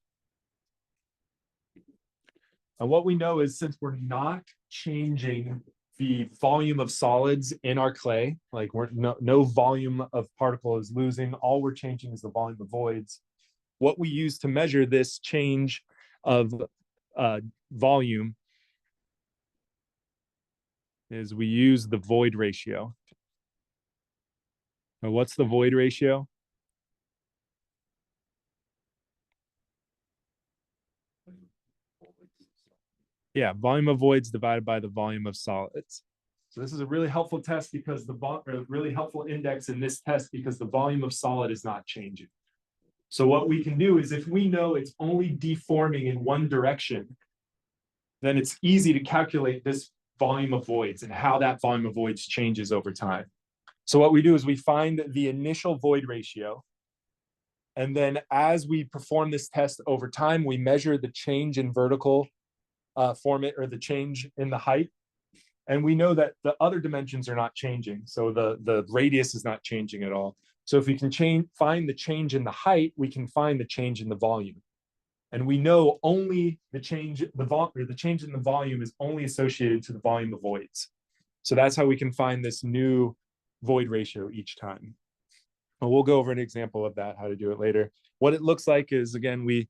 And what we know is, since we're not changing the volume of solids in our clay, like no volume of particle is losing, all we're changing is the volume of voids. What we use to measure this change of volume is we use the void ratio. Now, what's the void ratio? Yeah, volume of voids divided by the volume of solids. So this is a really helpful test because really helpful index in this test because the volume of solid is not changing. So what we can do is, if we know it's only deforming in one direction, then it's easy to calculate this volume of voids and how that volume of voids changes over time. So what we do is we find the initial void ratio. And then as we perform this test over time, we measure the change in vertical formant, or the change in the height. And we know that the other dimensions are not changing. So the radius is not changing at all. So if we can find the change in the height, we can find the change in the volume. And we know only the change in the volume is only associated to the volume of voids. So that's how we can find this new void ratio each time. And we'll go over an example of that, how to do it later. What it looks like is, again, we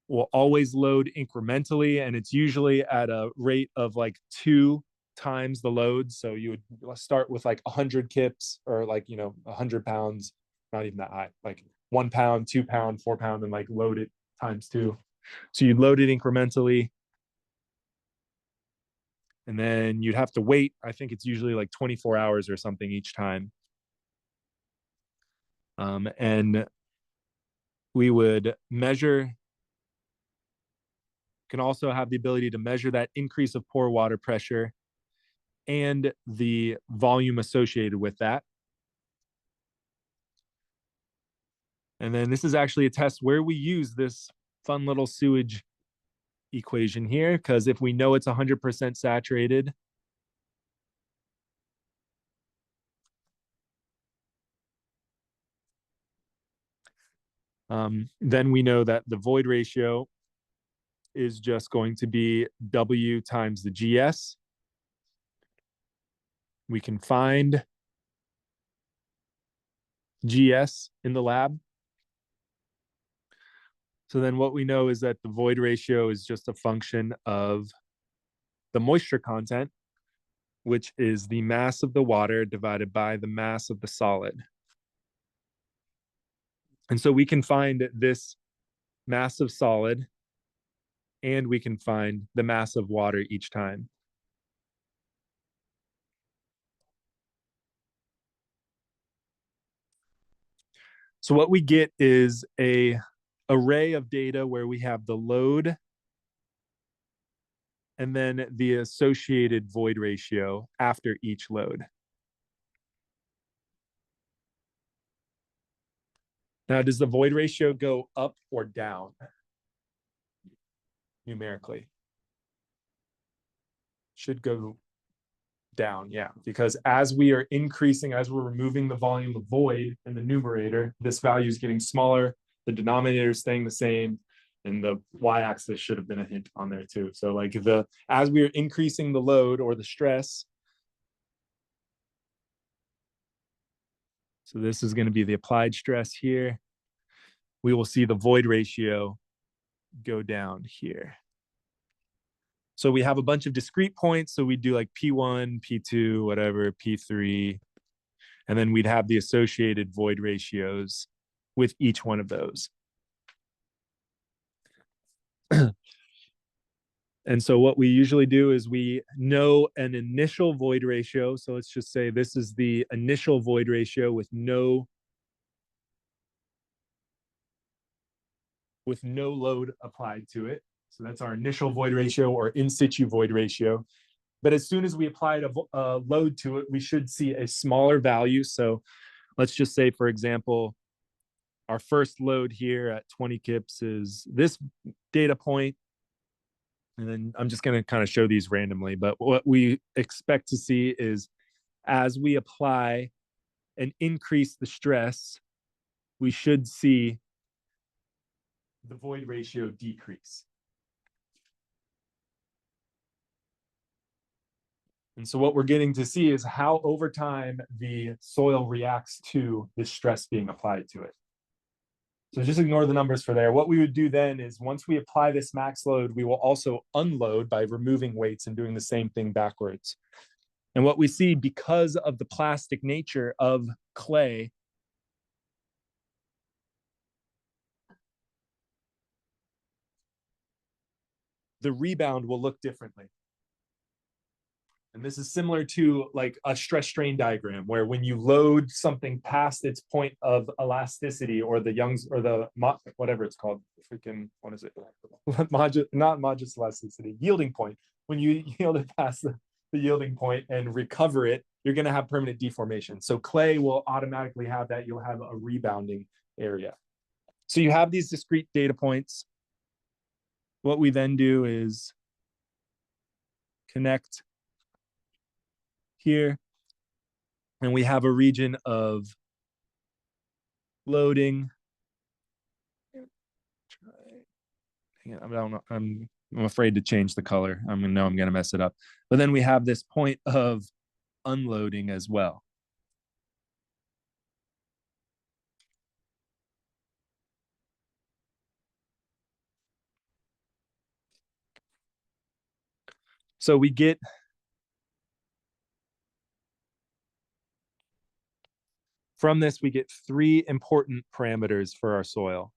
will always load incrementally, and it's usually at a rate of like 2 times the load. So you would start with like 100 kips, or 100 pounds, not even that high, like 1 pound, 2 pound, 4 pound, and like load it times 2. So you'd load it incrementally, and then you'd have to wait. I think it's usually like 24 hours or something each time. And we would measure, can also have the ability to measure that increase of pore water pressure and the volume associated with that. And then this is actually a test where we use this fun little sewage equation here, because if we know it's 100% saturated, then we know that the void ratio is just going to be W times the GS. We can find GS in the lab. So then what we know is that the void ratio is just a function of the moisture content, which is the mass of the water divided by the mass of the solid. And so we can find this mass of solid, and we can find the mass of water each time. So what we get is an array of data where we have the load and then the associated void ratio after each load. Now, does the void ratio go up or down numerically? Should go down, yeah, because as we are increasing, as we're removing the volume of void in the numerator, this value is getting smaller, the denominator is staying the same, and the y-axis should have been a hint on there too. So like as we are increasing the load or the stress, so this is going to be the applied stress here, we will see the void ratio go down here. So we have a bunch of discrete points. So we do like P1, P2, whatever, P3. And then we'd have the associated void ratios with each one of those. And so what we usually do is we know an initial void ratio. So let's just say this is the initial void ratio with no load applied to it. So that's our initial void ratio or in situ void ratio. But as soon as we applied a load to it, we should see a smaller value. So let's just say, for example, our first load here at 20 kips is this data point. And then I'm just going to kind of show these randomly. But what we expect to see is as we apply and increase the stress, we should see the void ratio decrease. And so what we're getting to see is how over time the soil reacts to the stress being applied to it. So just ignore the numbers for there. What we would do then is once we apply this max load, we will also unload by removing weights and doing the same thing backwards. And what we see, because of the plastic nature of clay, the rebound will look differently. And this is similar to like a stress strain diagram, where when you load something past its point of elasticity, or the Young's, or the whatever it's called, freaking, what is it? Not modulus elasticity, yielding point. When you yield it past the yielding point and recover it, you're going to have permanent deformation. So clay will automatically have that. You'll have a rebounding area. So you have these discrete data points. What we then do is connect here, and we have a region of loading. I'm afraid to change the color. I'm going to mess it up. But then we have this point of unloading as well. So we get from this, we get three important parameters for our soil.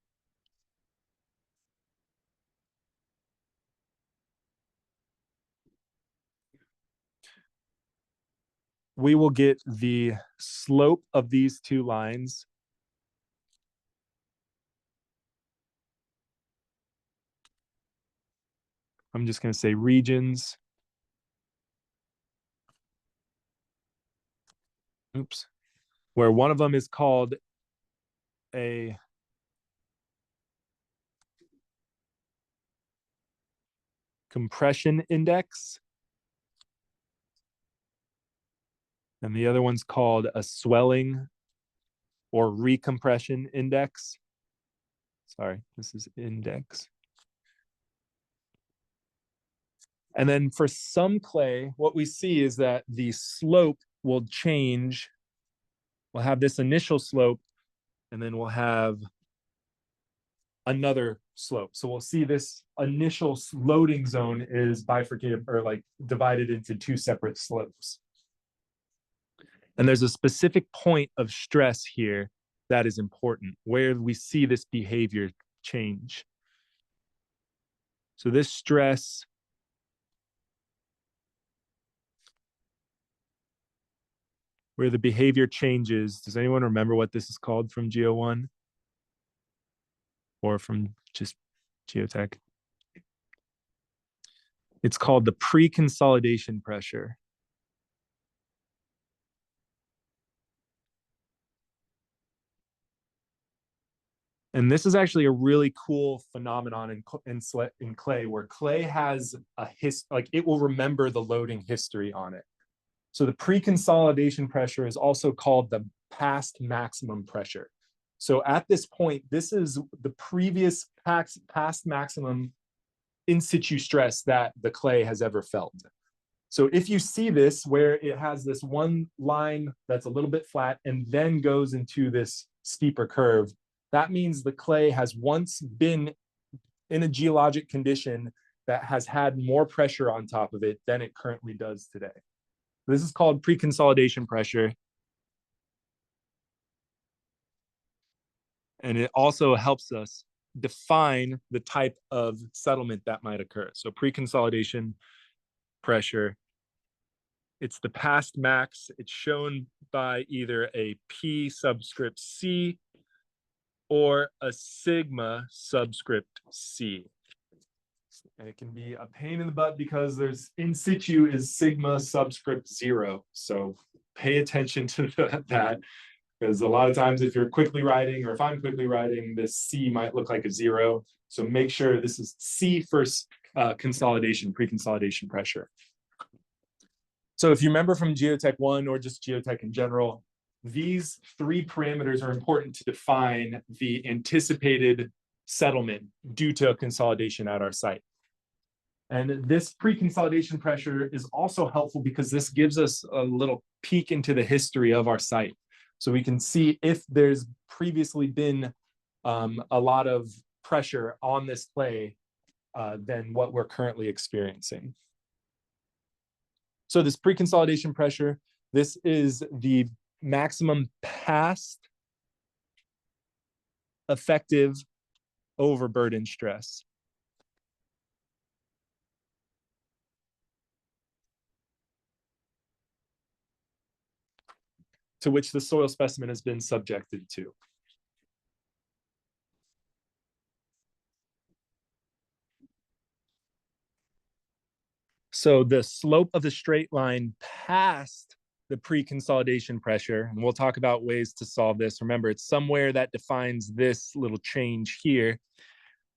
We will get the slope of these two lines. I'm just going to say regions. Oops. Where one of them is called a compression index, and the other one's called a swelling or recompression index. Sorry, this is index. And then for some clay, what we see is that the slope will change. We'll have this initial slope, and then we'll have another slope. So we'll see this initial loading zone is bifurcated, or like divided into two separate slopes. And there's a specific point of stress here that is important, where we see this behavior change. So this stress where the behavior changes, does anyone remember what this is called from Geo 1? Or from just geotech? It's called the pre-consolidation pressure. And this is actually a really cool phenomenon in clay, where clay has a like it will remember the loading history on it. So the pre-consolidation pressure is also called the past maximum pressure. So at this point, this is the previous past maximum in situ stress that the clay has ever felt. So if you see this, where it has this one line that's a little bit flat and then goes into this steeper curve, that means the clay has once been in a geologic condition that has had more pressure on top of it than it currently does today. This is called pre-consolidation pressure. And it also helps us define the type of settlement that might occur. So pre-consolidation pressure, it's the past max. It's shown by either a P subscript C or a sigma subscript C. And it can be a pain in the butt because there's in situ is sigma subscript 0. So pay attention to that, because a lot of times if you're quickly writing, or if I'm quickly writing, this C might look like a 0. So make sure this is C for consolidation, pre-consolidation pressure. So if you remember from Geotech 1 or just Geotech in general, these 3 parameters are important to define the anticipated settlement due to a consolidation at our site. And this pre-consolidation pressure is also helpful because this gives us a little peek into the history of our site. So we can see if there's previously been a lot of pressure on this clay than what we're currently experiencing. So this pre-consolidation pressure, this is the maximum past effective overburden stress. To which the soil specimen has been subjected to. So the slope of the straight line past the pre-consolidation pressure, and we'll talk about ways to solve this. Remember, it's somewhere that defines this little change here,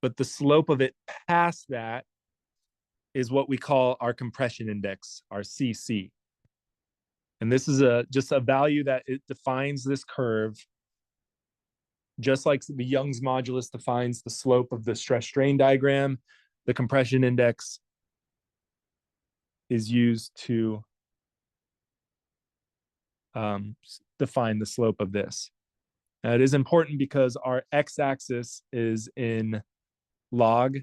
but the slope of it past that is what we call our compression index, our CC. And this is just a value that it defines this curve, just like the Young's modulus defines the slope of the stress strain diagram. The compression index is used to define the slope of this. Now, it is important because our x-axis is in log.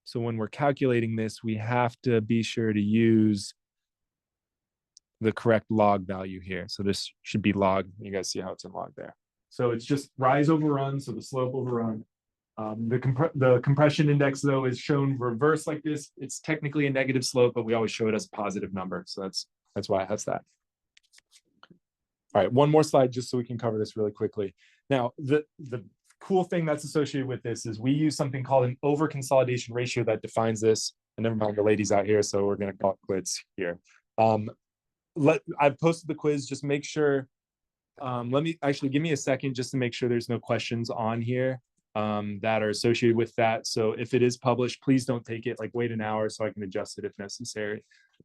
So when we're calculating this, we have to be sure to use the correct log value here. So this should be log. You guys see how it's in log there. So it's just rise over run, so the slope over run. The compression index, though, is shown reverse like this. It's technically a negative slope, but we always show it as a positive number. So that's why it has that. All right, one more slide just so we can cover this really quickly. Now, the cool thing that's associated with this is we use something called an over-consolidation ratio that defines this. And never mind the ladies out here, so we're going to call it quits here. I've posted the quiz. Just make sure. Let me actually give me a second just to make sure there's no questions on here that are associated with that. So if it is published, please don't take it. Like wait an hour so I can adjust it if necessary.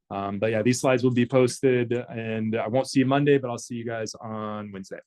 But yeah, these slides will be posted, and I won't see you Monday, but I'll see you guys on Wednesday.